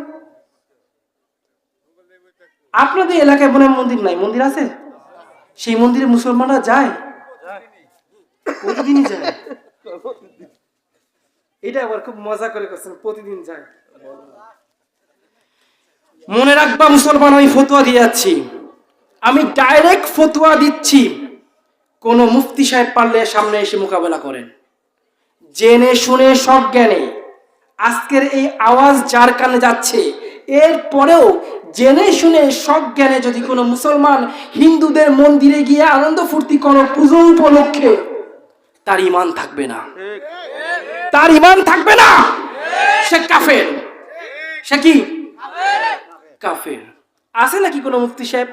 আপনাদের এলাকায় মনে হয় মন্দির নাই, মন্দির আছে? সেই মন্দিরে মুসলমানরা যায়, প্রতিদিনই যায়। এটা আবার খুব মজা করে করছেন, প্রতিদিন যায়। মনে রাখবা মুসলমান, আমি ফতোয়া দিয়ে যাচ্ছি, আমি ডাইরেক্ট ফতোয়া দিচ্ছি। কোন মুফতি সাহেব পারলে সামনে এসে মোকাবেলা করেন, জেনে শুনে সজ্ঞানে। আজকের এই আওয়াজ যার কানে যাচ্ছে, এর পরেও জেনে শুনে সজ্ঞানে যদি কোনো মুসলমান হিন্দুদের মন্দিরে গিয়ে আনন্দ ফুর্তি করো পুজো উপলক্ষে, তার ঈমান থাকবে না, তার ঈমান থাকবে না। সে কাফের। সে কি? কাফের। আছে নাকি কোনো মুফতি সাহেব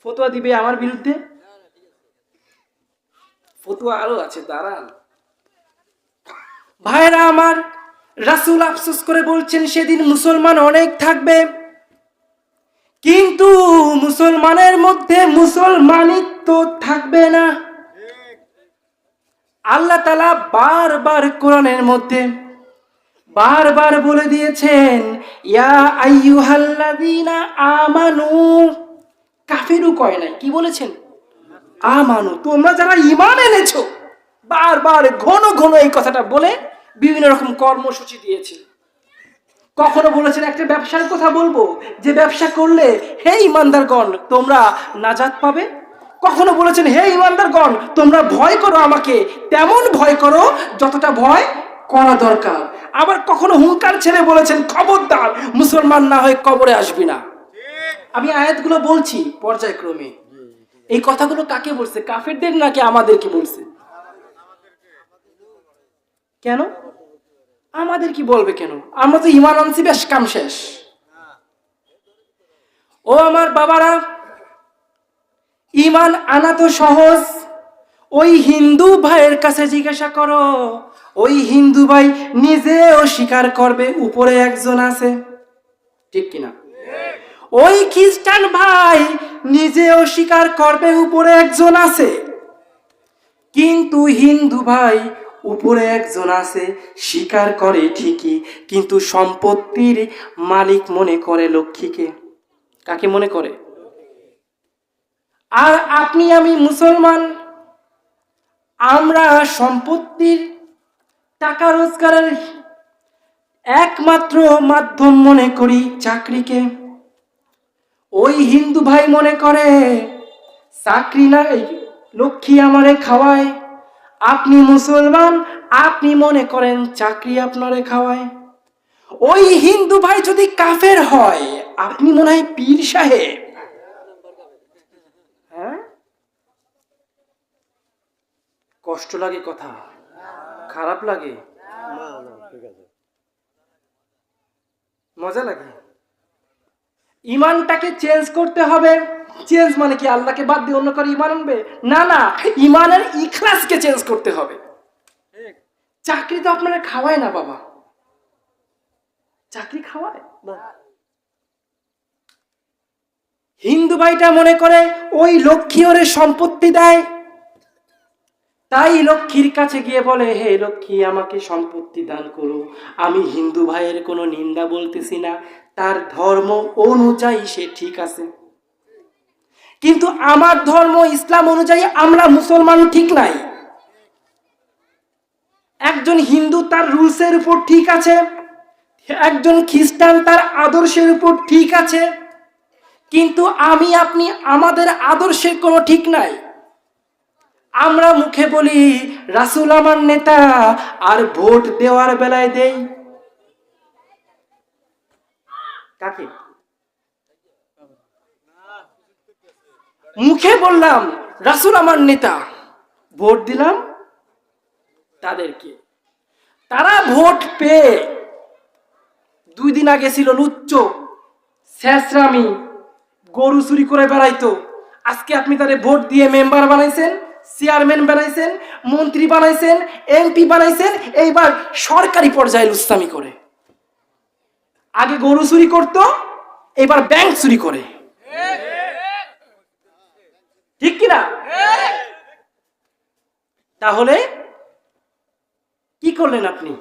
ফতোয়া দিবে আমার বিরুদ্ধে? ফতোয়া আরো আছে, দাঁড়ান। ভাইরা আমার, রাসূল আফসোস করে বলছেন সেদিন মুসলমান অনেক থাকবে, কিন্তু মুসলমানের মধ্যে মুসলমানিত্ব থাকবে না। আল্লাহ তাআলা বারবার কোরআনের মধ্যে বারবার বলে দিয়েছেন, ইয়া আইয়ুহাল্লাযীনা আমানু। কাফিরু কয় নাই, কি বলেছেন? আমানু, তোমরা যারা ঈমান এনেছো। বারবার ঘন ঘন এই কথাটা বলে বিভিন্ন রকম কর্মসূচি দিয়েছেন। কখনো বলেছেন একটা ব্যবসার কথা বলবো, যে ব্যবসা করলে হে ঈমানদারগণ তোমরা নাজাত পাবে। কখনো বলেছেন হে ঈমানদারগণ তোমরা ভয় করো আমাকে, তেমন ভয় করো যতটা ভয় করা দরকার। আবার কখনো হুঙ্কার ছেড়ে বলেছেন খবরদার মুসলমান না হয়ে কবরে আসবি না। আমি আয়াতগুলো বলছি পর্যায়ক্রমে। এই কথাগুলো কাকে বলছে? কাফেরদের নাকি আমাদেরকে বলছে? কেন আমাদের কি বলবে? কেন? আমরা তো ঈমান আনছি, বেশ কাম শেষ। ও আমার বাবারা, ঈমান আনা তো সহজ। ওই হিন্দু ভাইয়ের কাছে জিজ্ঞাসা করো, ওই হিন্দু ভাই নিজেও স্বীকার করবে উপরে একজন আছে, ঠিক কিনা? ওই খ্রিস্টান ভাই নিজেও স্বীকার করবে উপরে একজন আছে। কিন্তু হিন্দু ভাই উপরে একজন আছে স্বীকার করে ঠিকই, কিন্তু সম্পত্তির মালিক মনে করে লক্ষ্মীকে। কাকে মনে করে? আর আপনি আমি মুসলমান, আমরা সম্পত্তির টাকা রোজগারের একমাত্র মাধ্যম মনে করি চাকরিকে। ওই হিন্দু ভাই মনে করে চাকরি না লক্ষ্মী আমারে খাওয়ায়। আপনি মুসলমান, আপনি মনে করেন চাকরি আপনারে খাওয়ায়। ওই হিন্দু ভাই যদি কাফের হয়, আপনি মনে হয় পীর সাহেব। হ্যাঁ, কষ্ট লাগে, কথা খারাপ লাগে, মজা লাগে। ইমানটাকে চেঞ্জ করতে হবে। চেঞ্জ মানে কি আল্লাহকে বাদ দিয়ে অন্য কারো ইমান আনবে? না না, ইমানের ইখলাসকে চেঞ্জ করতে হবে। চাকরি তো আপনারা খাওয়ায় না বাবা, চাকরি খাওয়ায় না। হিন্দু ভাইটা মনে করে ওই লক্ষ্মী ওরে সম্পত্তি দেয়, তাই লক্ষ্মীর কাছে গিয়ে বলে হে লক্ষ্মী আমাকে সম্পত্তি দান করো। আমি হিন্দু ভাইয়ের কোনো নিন্দা বলতেছি না, তার ধর্ম অনুযায়ী সে ঠিক আছে, কিন্তু আমার ধর্ম ইসলাম অনুযায়ী আমরা মুসলমান ঠিক নাই। একজন হিন্দু তার রুলসের উপর ঠিক আছে, একজন খ্রিস্টান তার আদর্শের উপর ঠিক আছে, কিন্তু আমি আপনি আমাদের আদর্শের কোনো ঠিক নাই। আমরা মুখে বলি রাসূল আমার নেতা, আর ভোট দেওয়ার বেলায় দেই কাকে? মুখে বললাম রাসূল আমার নেতা, ভোট দিলাম তাদেরকে। তারা ভোট পেয়ে 2 দিন আগে ছিল লুচ্চ, শেষরামি, গরু চুরি করে বেড়াইতো। আজকে আপনি তাদের ভোট দিয়ে মেম্বার বানাইছেন, চেয়ারম্যান বানাইছেন, মন্ত্রী বানাইছেন, এমপি বানাইছেন, এইবার সরকারি পর্যায়ে লুচ্চামি করে। আগে গরু চুরি করত, এবার ব্যাংক চুরি করে। ঠিক কিনা? তাহলে কি করলেন আপনি?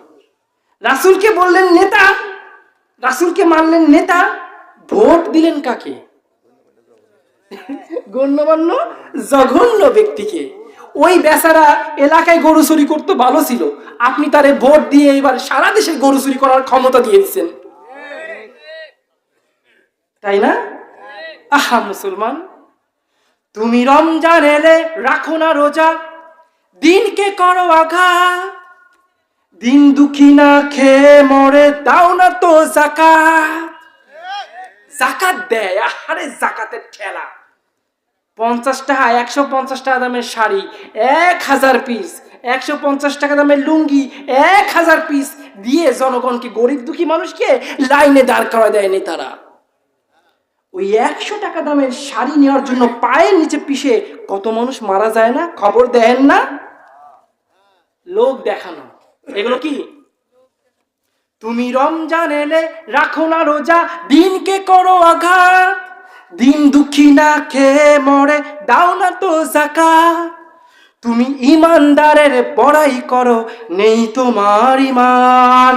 রাসূলকে বললেন নেতা, রাসূলকে মানলেন নেতা, ভোট দিলেন কাকে? গণ্যমান্য জঘন্য ব্যক্তিকে। ওই বেচারা এলাকায় গরু চুরি করতে ভালো ছিল, আপনি তারে ভোট দিয়ে এবার সারা দেশে গরু চুরি করার ক্ষমতা দিয়ে দিচ্ছেন, তাই না? আহা মুসলমান, তুমি রমজান এলে রাখো না রোজা, দিনকে করো আঘাত, দিন দুঃখী না খেয়ে মরে, দাও না তো যাকাত। যাকাত দেয়, আরে যাকাতের ঠেলা। 50 টাকা, 150 টাকা দামের শাড়ি 1000 পিস, 150 টাকা দামের লুঙ্গি 1000 পিস দিয়ে জনগণকে, গরিব দুঃখী মানুষকে লাইনে দাঁড় করা দেয় নেতারা। ওই 100 টাকা দামের শাড়ি নেওয়ার জন্য পায়ের নিচে পিষে কত মানুষ মারা যায় না? খবর দেন না? লোক দেখানো এগুলো কি? তুমি রমজান এলে রাখো না রোজা, দিনকে করো আঘাত, দিন দুঃখী না খেয়ে মরে, দাও না তো যাকাত। তুমি ইমানদারের বড়াই করো, নেই তোমার ঈমান।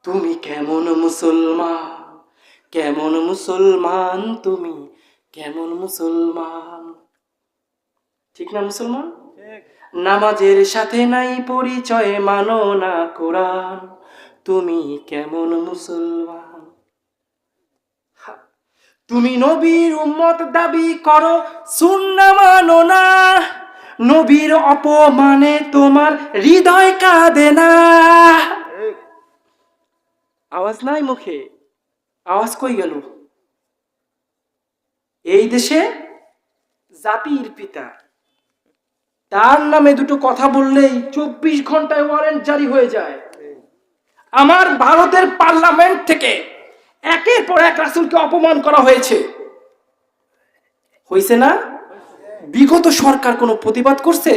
তুমি কেমন মুসলমান, কেমন মুসলমান, তুমি কেমন মুসলমান? ঠিক না মুসলমান? নামাজের সাথে নাই পরিচয়, মানো না কোরআন, তুমি কেমন মুসলমান? তুমি নবীর উম্মত দাবি করো, সুন্নাহ মানো না, নবীর অপমানে তোমার হৃদয় কাঁদে না। আওয়াজ নাই মুখে, আওয়াজ কই গেল? এই দেশে জাতির পিতা, তার নামে দুটো কথা বললেই 24 ঘন্টায় ওয়ারেন্ট জারি হয়ে যায়। আমার ভারতের পার্লামেন্ট থেকে একের পর এক রাসূলকে অপমান করা হয়েছে, হয়েছে না? বিগত সরকার কোনো প্রতিবাদ করছে?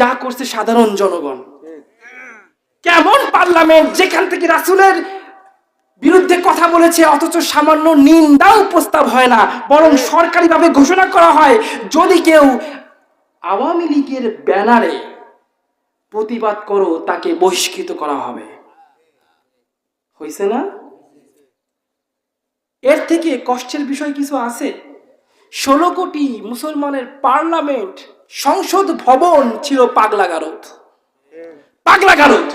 যা করছে সাধারণ জনগণ। কেমন পার্লামেন্ট যেখান থেকে রাসূলের বিরুদ্ধে কথা বলেছে অথচ সামান্য নিন্দাও প্রস্তাব হয় না, বরং সরকারিভাবে ঘোষণা করা হয় যদি কেউ আওয়ামী লীগের ব্যানারে প্রতিবাদ করো তাকে বহিষ্কৃত করা হবে। হইছে না? এর থেকে কষ্টের বিষয় কিছু আছে? 16 কোটি মুসলমানের পার্লামেন্ট, সংসদ ভবন ছিল পাগলাগারদ, পাগলাগারদ।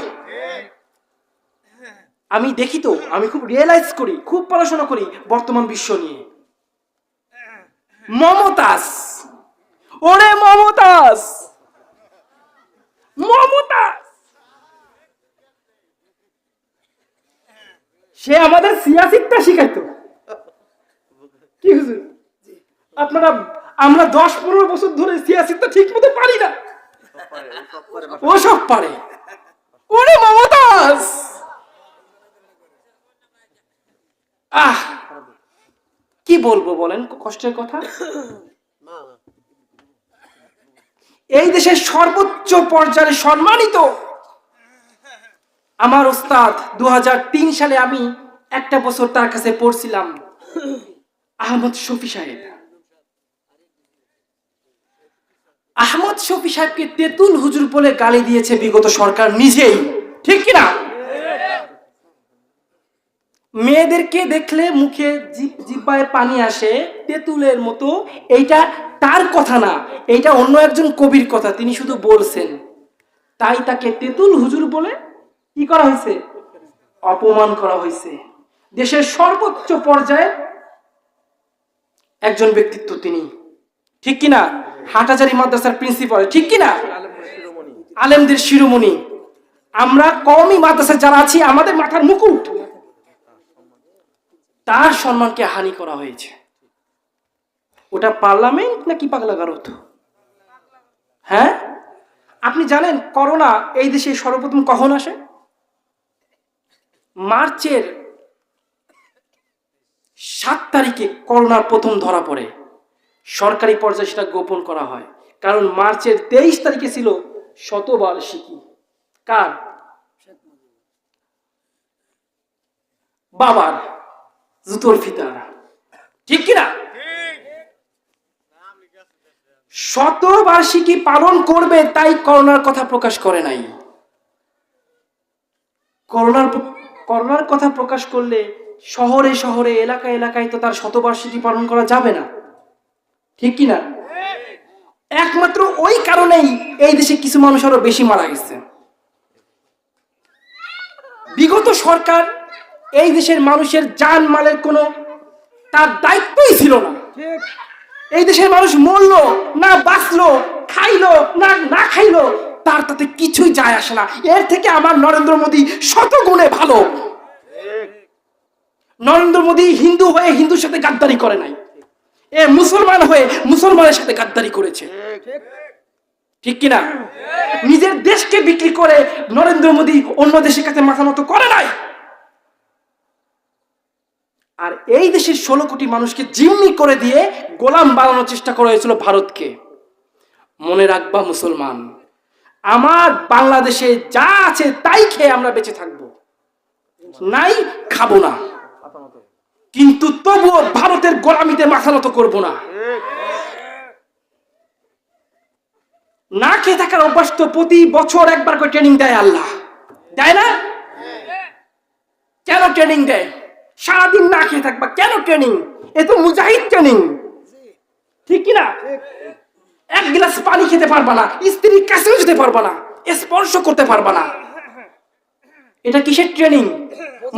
আমি দেখি তো, আমি খুব রিয়েলাইজ করি, খুব পড়াশোনা করি বর্তমান বিশ্ব নিয়ে। মমতাজ, ওরে মমতাজ, মমতাজ, সে আমাদের সিয়াসিটটা শিখাইতো। কি হুজুর, আপনারা আমরা 10-15 বছর ধরে সিয়াসিটটা ঠিক মতো পারি না, ও সব পারে। ওরে মমতাজ, আহ কি বলবো বলেন, কষ্টের কথা। এই দেশের সর্বোচ্চ পর্যায়ে সম্মানিত আমার ওস্তাদ, 2003 সালে আমি একটা বছর তার কাছে পড়ছিলাম, আহমদ শফি সাহেব। আহমদ শফি সাহেবকে তেতুল হুজুর বলে গালি দিয়েছে বিগত সরকার নিজেই, ঠিক কিনা? মেয়েদেরকে দেখলে মুখে জিহ্বায় পানি আসে তেতুলের মতো, এইটা তার কথা না, এইটা অন্য একজন কবির কথা, তিনি শুধু বলছেন। তাই তাকে তেতুল হুজুর বলে কি করা হয়েছে? অপমান করা হয়েছে। দেশের সর্বোচ্চ পর্যায়ে একজন ব্যক্তিত্ব তিনি, ঠিক কিনা? হাটহাজারী মাদ্রাসার প্রিন্সিপাল, ঠিক কিনা? আলেমদের শিরোমণি। আমরা কওমি মাদ্রাসায় যারা আছি, আমাদের মাথার মুকুট, তার সম্মানকে হানি করা হয়েছে। ওটা পার্লামেন্ট নাকি পাগলা গারদ? হ্যাঁ, আপনি জানেন করোনা এই দেশে সর্বপ্রথম কখন আসে? মার্চের 7 তারিখে করোনার প্রথম ধরা পড়ে। সরকারি পর্যায়ে সেটা গোপন করা হয়, কারণ মার্চের 23 তারিখে ছিল শতবার্ষিকী। কার? বাবার জুতোর ফিতার, ঠিক কিনা? শতবার্ষিকী পালন করবে তাই করোনার কথা প্রকাশ করে নাই। করোনার কথা প্রকাশ করলে শহরে শহরে এলাকায় এলাকায় তো তার শতবার্ষিকী পালন করা যাবে না, ঠিক কিনা? একমাত্র ওই কারণেই এই দেশে কিছু মানুষ আরো বেশি মারা গেছে। বিগত সরকার এই দেশের মানুষের জান মালের কোনো তার দায়িত্বই ছিল না। এই দেশের মানুষ মরলো না বাঁচলো, খাইলো না না খাইলো, তার তাতে কিছুই যায় আসে না। এর থেকে আমার নরেন্দ্র মোদী শত গুণে ভালো। নরেন্দ্র মোদী হিন্দু হয়ে হিন্দুর সাথে গাদ্দারি করে নাই, এ মুসলমান হয়ে মুসলমানের সাথে গাদ্দারি করেছে, ঠিক কিনা? নিজের দেশকে বিক্রি করে নরেন্দ্র মোদী অন্য দেশের কাছে মাথা নত করে নাই। আর এই দেশের 16 কোটি মানুষকে জিম্মি করে দিয়ে গোলাম বানানোর চেষ্টা করা হয়েছিল ভারতকে। মনে রাখবা মুসলমান, আমার বাংলাদেশে যা আছে তাই খেয়ে আমরা বেঁচে থাকবো, নাই খাবো না, কিন্তু তবুও ভারতের গোলামিতে মাথা নত করবো না। না খেয়ে থাকার অভ্যাস তো প্রতি বছর একবার করে ট্রেনিং দেয় আল্লাহ, দেয় না? কেন ট্রেনিং দেয়? সারাদিন না খেয়ে থাকবা, কেন ট্রেনিং? এ তো মুজাহিদ ট্রেনিং, ঠিক কিনা? এক গ্লাস পানি খেতে পারবা না, স্ত্রীর কাছেও যেতে পারবা না, স্পর্শ করতে পারবা না। এটা কিসের ট্রেনিং?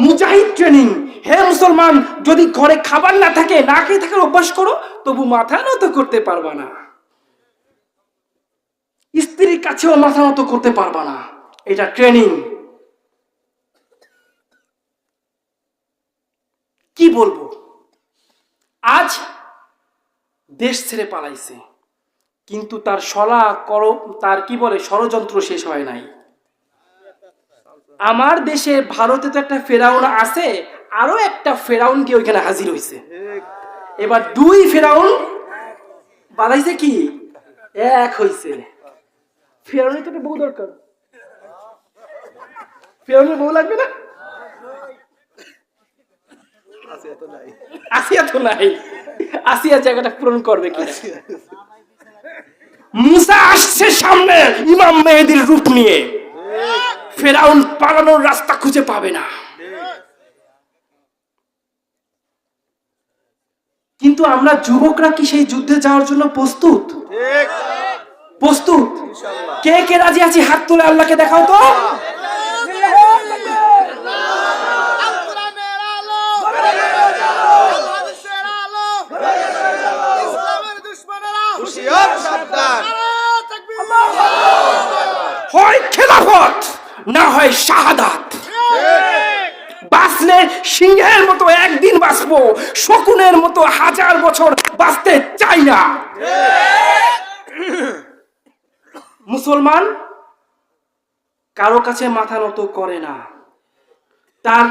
মুজাহিদ ট্রেনিং। হে মুসলমান, যদি ঘরে খাবার না থাকে, না খেয়ে থাকার অভ্যাস করো, তবু মাথা নত করতে পারবা না, স্ত্রীর কাছেও মাথা নত করতে পারবা না। এটা ট্রেনিং। কি বলবো, আজ দেশ ছেড়ে পালাইছে, কিন্তু তার তার কি বলে ষড়যন্ত্র শেষ হয় নাই। আমার দেশে ভারতে তো একটা ফেরাউন আছে, আরো একটা ফেরাউন কি ওইখানে হাজির হয়েছে। এবার 2 ফেরাউন বানাইছে, কি এক হয়েছে। ফেরাউনের তো একটা বউ দরকার, ফেরাউনের বউ লাগবে না? আসিয়া তো নাই, আসিয়া জায়গাটা পূরণ করবে কি? মুসা আসছে সামনে ইমাম মেহেদীর রূপ নিয়ে, ফেরাউন পালানোর রাস্তা খুঁজে পাবে না। কিন্তু আমরা যুবকরা কি সেই যুদ্ধে যাওয়ার জন্য প্রস্তুত? প্রস্তুত? কে কে রাজি আছি হাত তুলে আল্লাহকে দেখাও তো। হয় খেলাফত, না হয় শাহাদাত। বাঁচলে সিংহের মতো একদিন বাঁচবো, শকুনের মতো 1000 বছর বাঁচতে চাই না। মুসলমান কারো কাছে মাথা নত করে না। তার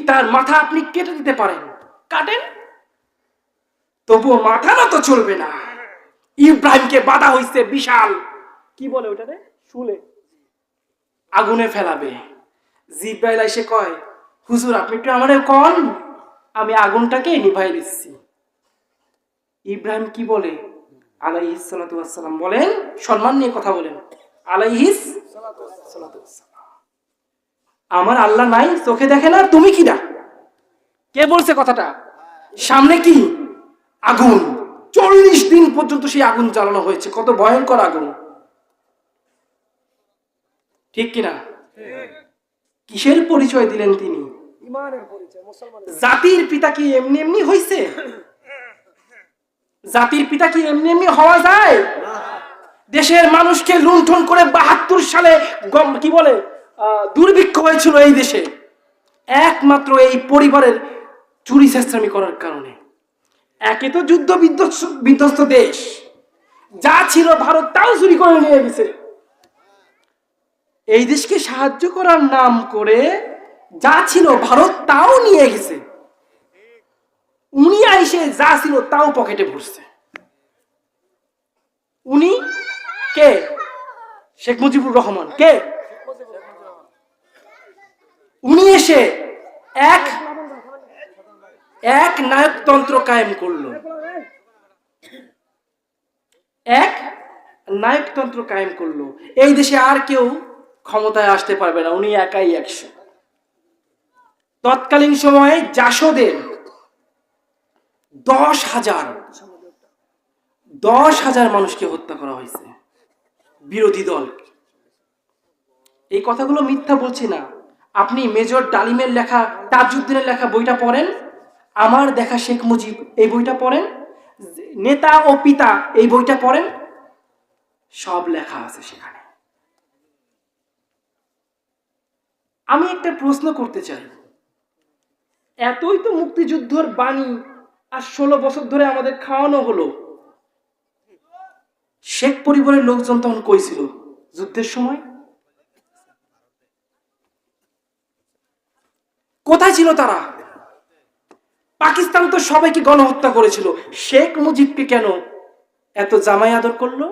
তার মাথা আপনি কেটে দিতে পারেন, কাটেন, তবুও মাথা নত চলবে না। ইব্রাহিমকে বাধা হইছে বিশাল, কি বলে ওটাতে, শুলে আগুনে ফেলাবে। জিব্রাইল এসে কয়, হুজুর আপনি একটু আমারে কন, আমি আগুনটাকে নিভাই দিচ্ছি। ইব্রাহিম কি বলে? আলাইহিস সালাতু ওয়াস সালাম বলেন, সম্মান নিয়ে কথা বলেন, আলাইহিস সালাতু ওয়াস সালাম। আমার আল্লাহ নাই, চোখে দেখে না, তুমি কি না? কে বলছে কথাটা? সামনে কি আগুন, 40 দিন পর্যন্ত সেই আগুন জ্বালানো হয়েছে। কত ভয়ঙ্কর আগুন, ঠিক কিনা? কিসের পরিচয় দিলেন তিনি? ইমানের পরিচয়, মুসলমানের। জাতির পিতা কি এমনি এমনি হইছে? জাতির পিতা কি এমনি এমনি হওয়া যায়? দেশের মানুষকে লুণ্ঠন করে 72 সালে কি বলে দুর্ভিক্ষ হয়েছিল এই দেশে, একমাত্র এই পরিবারের চুরি চেষ্টামি করার কারণে। একে তো যুদ্ধ বিধ্বস্ত দেশ, যা ছিল ভারত তাও চুরি করে নিয়ে গেছে। এই দেশকে সাহায্য করার নাম করে যা ছিল ভারত তাও নিয়ে গেছে। উনি আইসে যা ছিল তাও পকেটে ভরছে। উনি কে? শেখ মুজিবুর রহমান। কে? উনি এসে এক নায়কতন্ত্র কায়েম করলো, এক নায়কতন্ত্র কায়েম করলো। এই দেশে আর কেউ ক্ষমতায় আসতে পারবে না, উনি একাই 100। তৎকালীন সময়ে জাসদের 10,000 মানুষকে হত্যা করা হয়েছে, বিরোধী দল। এই কথাগুলো মিথ্যা বলছি না। আপনি মেজর ডালিমের লেখা, তাজউদ্দিনের লেখা বইটা পড়েন, আমার দেখা শেখ মুজিব এই বইটা পড়েন, নেতা ও পিতা এই বইটা পড়েন, সব লেখা আছে সেখানে। আমি একটা প্রশ্ন করতে চাই, এতই তো মুক্তিযুদ্ধের বাণী আর 16 বছর ধরে আমাদের খাওয়ানো হলো, শেখ পরিবারের লোকজন তখন কই ছিল যুদ্ধের সময়? কোথায় ছিল তারা? পাকিস্তান তো সবাইকে গণহত্যা করেছিল, শেখ মুজিবকে কেন এত জামাই আদর করলো?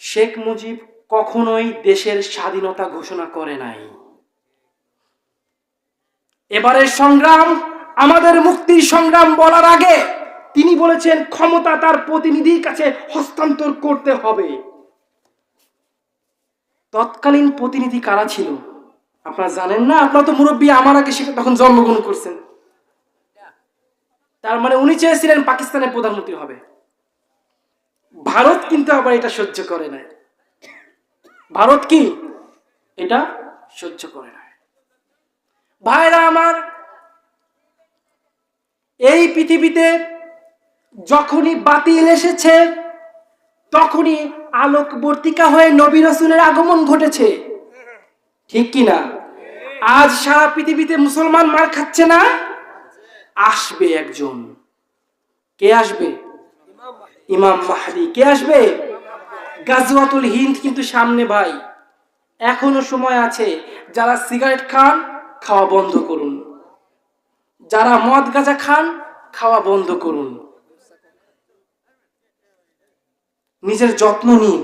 শেখ মুজিব কখনোই দেশের স্বাধীনতা ঘোষণা করে নাই। এবারের সংগ্রাম আমাদের মুক্তির সংগ্রাম বলার আগে তিনি বলেছেন ক্ষমতা তার প্রতিনিধির কাছে হস্তান্তর করতে হবে। তৎকালীন প্রতিনিধি কারা ছিল আপনারা জানেন না? আপনারা তো মুরব্বী, আমার আগে সে তখন জন্মগ্রহণ করছেন। তার মানে উনি চেয়েছিলেন পাকিস্তানের প্রধানমন্ত্রী হবে। ভারত কিন্তু আবার এটা সহ্য করে না। ভারত কি এটা সহ্য করে না? ভাইরা আমার, এই পৃথিবীতে যখনই বাতিল এসেছে তখনই আলোকবর্তিকা হয়ে নবী রাসূলের আগমন ঘটেছে, ঠিক কি না? আজ সারা পৃথিবীতে মুসলমান মার খাচ্ছে না? আসবে একজন। কে আসবে? ইমাম মাহদী। কে আসবে? গাজওয়াতুল হিন্দ কিন্তু সামনে ভাই, এখনো সময় আছে। যারা সিগারেট খান খাওয়া বন্ধ করুন, যারা মদ গাঁজা খান খাওয়া বন্ধ করুন, নিজের যত্ন নিন।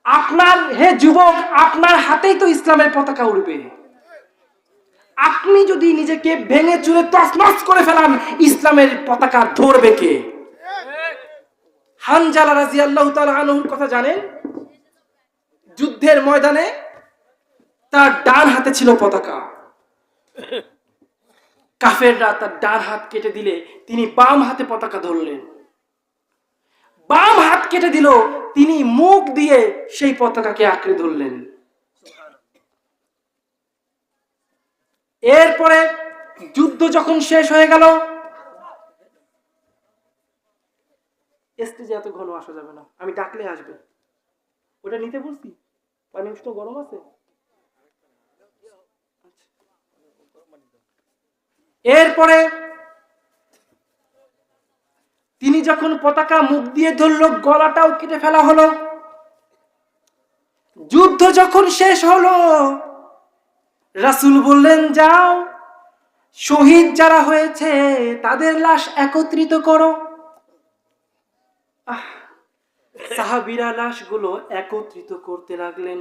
আপনার, হে যুবক, আপনার হাতেই তো ইসলামের পতাকা উড়বে। আপনি যদি নিজেকে ভেঙে চুরে তছনছ করে ফেলান, ইসলামের পতাকা ধরবে কে? হানজালা রাদিয়াল্লাহু তাআলা আনহুর কথা জানেন? যুদ্ধের ময়দানে তার ডান হাতে ছিল পতাকা, কাফেররা তার ডান হাত কেটে দিলে তিনি বাম হাতে পতাকা ধরলেন। বাম হাত কেটে দিল, তিনি মুখ দিয়ে সেই পতাকাকে আঁকড়ে ধরলেন। এরপরে যুদ্ধ যখন শেষ হয়ে গেল, স্টেজে এত ঘন আসা যাবে না, আমি ডাকলে আসবে। ওটা নিতে বলছি, পানি উষ্ণ গরম আছে। এরপরে তিনি যখন পতাকা মুখ দিয়ে ধরল, গলাটাও কেটে ফেলা হলো। যুদ্ধ যখন শেষ হলো, রাসূল বললেন, যাও শহীদ যারা হয়েছে তাদের লাশ একত্রিত করো। সাহাবীরা লাশগুলো একত্রিত করতে লাগলেন।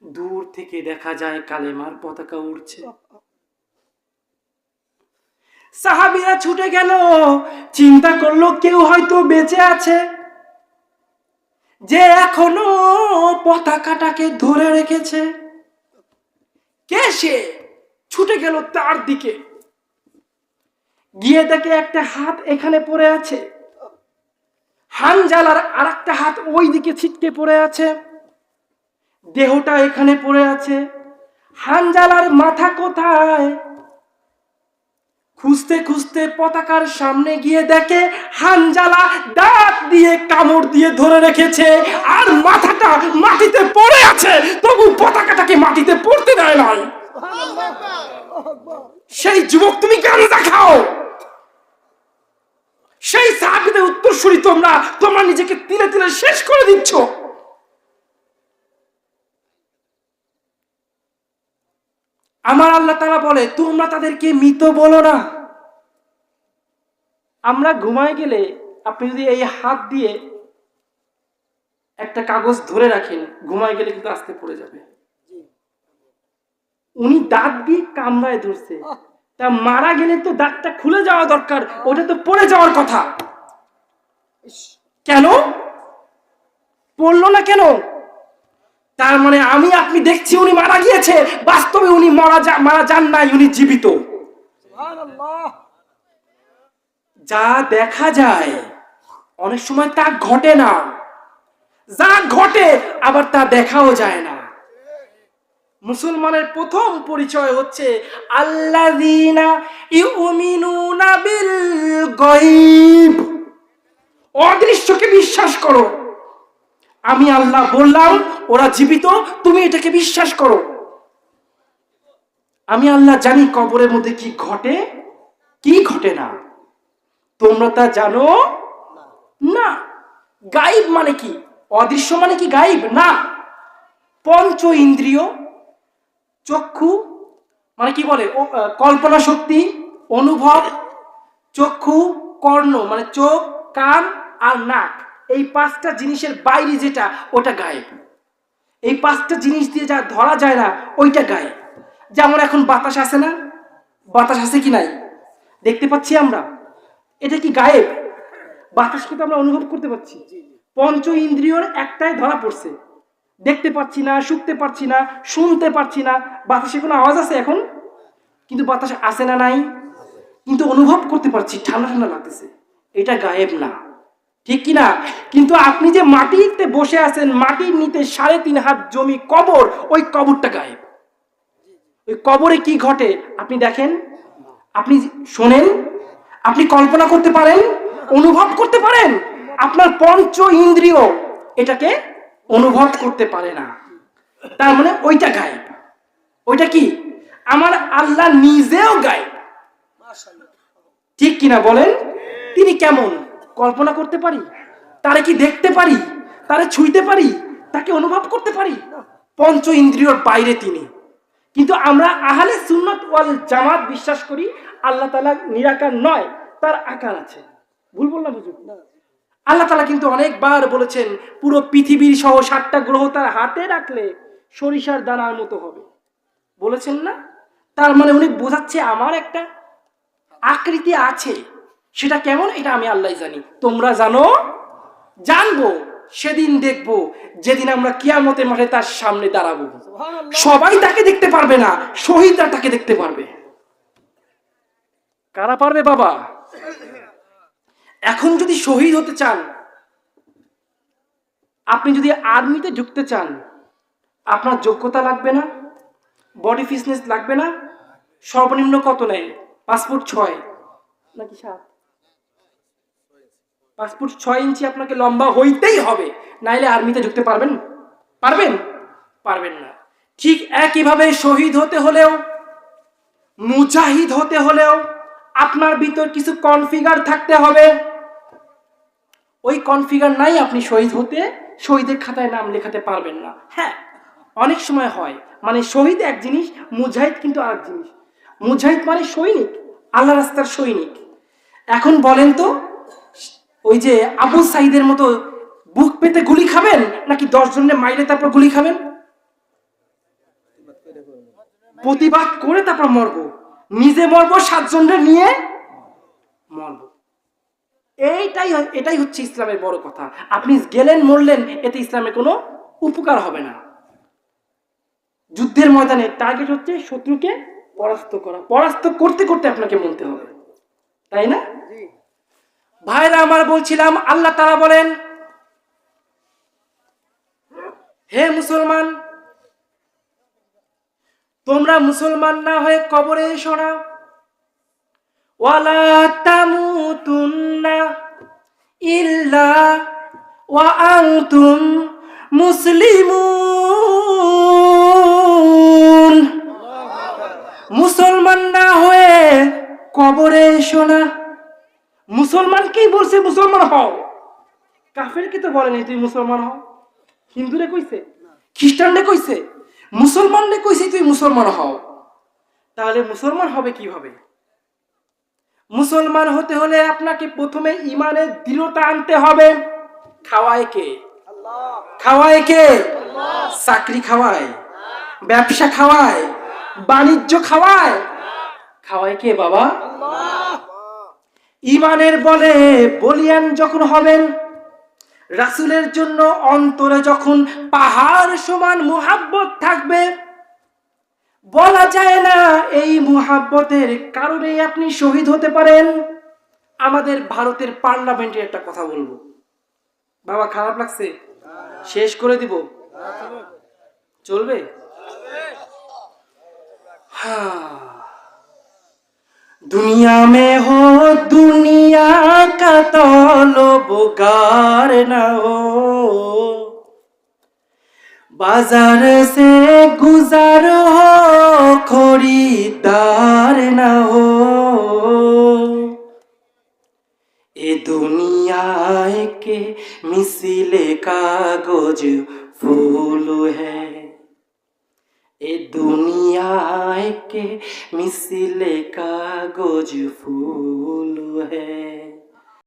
দূর থেকে দেখা যায় কালেমার পতাকা উড়ছে। সাহাবীরা ছুটে গেল, চিন্তা করলো কেউ হয়তো বেঁচে আছে যে এখনো পতাকাটাকে ধরে রেখেছে। কে সে? ছুটে গেল তার দিকে, গিয়ে দেখে একটা হাত এখানে পড়ে আছে, হানজালার আরেকটা হাত ওই দিকে ছিটকে পড়ে আছে, দেহটা এখানে পড়ে আছে। হানজালার মাথা কোথায়? খুঁজতে খুঁজতে পতাকার সামনে গিয়ে দেখে হানজালা দাঁত দিয়ে কামড় দিয়ে ধরে রেখেছে, আর মাথাটা মাটিতে পড়ে আছে, তবু পতাকাটাকে মাটিতে পড়তে দেয় নাই। সেই যুবক তুমি গাঁজা খাও, সেই সাহাবীদের উত্তরসূরি তোমরা নিজেকে তিলে তিলে শেষ করে দিচ্ছ। আমার আল্লাহ তাআলা বলে তোমরা তাদেরকে মৃত বলো না। আমরা ঘুমায় গেলে আপনি যদি এই হাত দিয়ে একটা কাগজ ধরে রাখেন, ঘুমায় গেলে কিন্তু আস্তে পড়ে যাবে। উনি দাঁত দিয়ে কামড়ায় ধরছে, তা মারা গেলে তো দাঁতটা খুলে যাওয়া দরকার, ওটা তো পড়ে যাওয়ার কথা। কেন পড়লো না কেন? তার মানে আমি আপনি দেখছি উনি মারা গিয়েছে, বাস্তবে উনি মারা যান নাই, উনি জীবিত। যা দেখা যায় অনেক সময় তা ঘটে না, যা ঘটে আবার তা দেখাও যায় না। মুসলমানের প্রথম পরিচয় হচ্ছে আল্লাযীনা ইউমিনুনা বিল গায়ব, অদৃশ্যকে বিশ্বাস করো। আমি আল্লাহ বললাম ওরা জীবিত, তুমি এটাকে বিশ্বাস করো। আমি আল্লাহ জানি কবরের মধ্যে কি ঘটে কি ঘটে না, তোমরা তা জানো না। গায়েব মানে কি? অদৃশ্য মানে কি গায়েব না। পঞ্চ ইন্দ্রিয়, চক্ষু মানে কি বলে কল্পনা শক্তি, অনুভব, চক্ষু, কর্ণ মানে চোখ, কান আর নাক, এই পাঁচটা জিনিসের বাইরে যেটা ওটা গায়েব। এই পাঁচটা জিনিস দিয়ে যা ধরা যায় না ওইটা গায়েব। যেমন এখন বাতাস আছে না, বাতাস আছে কি নাই দেখতে পাচ্ছি আমরা, এটা কি গায়েব? বাতাস কিন্তু আমরা অনুভব করতে পারছি, পঞ্চ ইন্দ্রিয়র একটাই ধরা পড়ছে, দেখতে পাচ্ছি না, শুকতে পারছি না, শুনতে পারছি না। বাতাসে কোনো আওয়াজ আছে এখন? কিন্তু বাতাস আছে না নাই, কিন্তু অনুভব করতে পারছি, ঠান্ডা ঠান্ডা লাগতেছে, এটা গায়েব না, ঠিক কি না? কিন্তু আপনি যে মাটিতে বসে আছেন, মাটির নিচে 3.5 হাত জমি কবর, ওই কবরটা গায়েব। ওই কবরে কি ঘটে আপনি দেখেন, আপনি শোনেন, আপনি কল্পনা করতে পারেন, অনুভব করতে পারেন। আপনার পঞ্চ ইন্দ্রিয় এটাকে অনুভব করতে পারে না, তার মানে ওইটা গায়েব। ওইটা কি? আমার আল্লাহ নিজেও গায়েব, ঠিক কিনা বলেন? তিনি কেমন কল্পনা করতে পারি? তারে কি দেখতে পারি? তারে ছুঁইতে পারি? তাকে অনুভব করতে পারি? পঞ্চ ইন্দ্রিয়র বাইরে তিনি। কিন্তু আমরা আহলে সুন্নাত ওয়াল জামাত বিশ্বাস করি আল্লাহ তাআলা নিরাকার নয়, তার আকার আছে। ভুল বললাম হুজুর? আল্লাহ তাআলা কিন্তু অনেকবার বলেছেন পুরো পৃথিবীর সহ 7টা গ্রহ তার হাতে রাখলে সরিষার দানার মতো হবে, বলেছেন না? তার মানে উনি বোঝাচ্ছে আমার একটা আকৃতি আছে, সেটা কেমন এটা আমি আল্লাহ জানি। তোমরা জানো? জানবো সেদিন দেখবো, যেদিন আমরা কিয়ামতের মাঠে তার সামনে দাঁড়াবো। সবাই তাকে দেখতে পারবে না, শহীদরা তাকে দেখতে পারবে। কারা পারবে বাবা? এখন যদি শহীদ হতে চান, আপনি যদি আর্মিতে ঢুকতে চান, আপনার যোগ্যতা লাগবে না, বডি ফিটনেস লাগবে না। সর্বনিম্ন কত নেয়? পাসপোর্ট 6 নাকি 7? পাসপোর্ট 6 ইঞ্চি আপনাকে লম্বা হইতেই হবে, নাইলে আর্মিতে ঢুকতে পারবেন? পারবেন? পারবেন না। ঠিক একইভাবে শহীদ হতে হলেও, মুজাহিদ হতে হলেও আপনার ভিতর কিছু কনফিগার থাকতে হবে। ওই কনফিগার নাই, আপনি শহীদের খাতায় নাম লেখাতে পারবেন না। হ্যাঁ, অনেক সময় হয়, মানে শহীদ এক জিনিস, মুজাহিদ কিন্তু আরেক জিনিস। মুজাহিদ মানে সৈনিক, আল্লাহ রাস্তার সৈনিক। এখন বলেন তো, ওই যে আবু সাইদের মতো বুক পেতে গুলি খাবেন, নাকি 10 জনের মাইরে তারপর গুলি খাবেন? প্রতিবাদ করে তারপর মরবো, নিজে মরবো, 7 জনের নিয়ে মরবো। এটাই হচ্ছে ইসলামের বড় কথা। আপনি গেলেন মরলেন, এতে ইসলামের কোনো উপকার হবে না। যুদ্ধের ময়দানে টার্গেট হচ্ছে শত্রুকে পরাস্ত করা, পরাস্ত করতে করতে আপনাকে মরতে হবে, তাই না? ভাইরা আমার, বলছিলাম আল্লাহ তাআলা বলেন, হে মুসলমান, তোমরা মুসলমান না হয়ে কবরে এসো না। ওয়ালা তামুতুন্না ইল্লা ওয়া আনতুম মুসলিমুন। মুসলমান না হয়ে কবরে এসো না। মুসলমানকেই বলছে মুসলমান হও, কাফেরকে তো বলেনি তুই মুসলমান হও। হিন্দুরে কইছে, খ্রিস্টানরে কইছে, মুসলমানরে কইছে তুই মুসলমান হও। তাহলে মুসলমান হবে কিভাবে? মুসলমান হতে হলে আপনাকে প্রথমে ইমানের দৃঢ়তা আনতে হবে। খাওয়ায় কে? খাওয়ায় কে? চাকরি খাওয়ায়, ব্যবসা খাওয়ায়, বাণিজ্য খাওয়ায়, খাওয়ায় কে বাবা? ইমানের বলে বলিয়ান যখন হবেন, রাসূলের জন্য অন্তরে যখন পাহাড় সমান মুহাব্বত থাকবে, বলা যায় না এই মুহাব্বতের কারণে আপনি শহীদ হতে পারেন। আমাদের ভারতের পার্লামেন্টের একটা কথা বলবো, বাবা খারাপ লাগছে? শেষ করে দিব? চলবে? दुनिया में हो दुनिया का तलबगार न हो, बाजार से गुजार हो खरीदार न हो। ए दुनिया के मिसिले कागज फूल है, ए दुनिया के मिसिले कागज फूल है।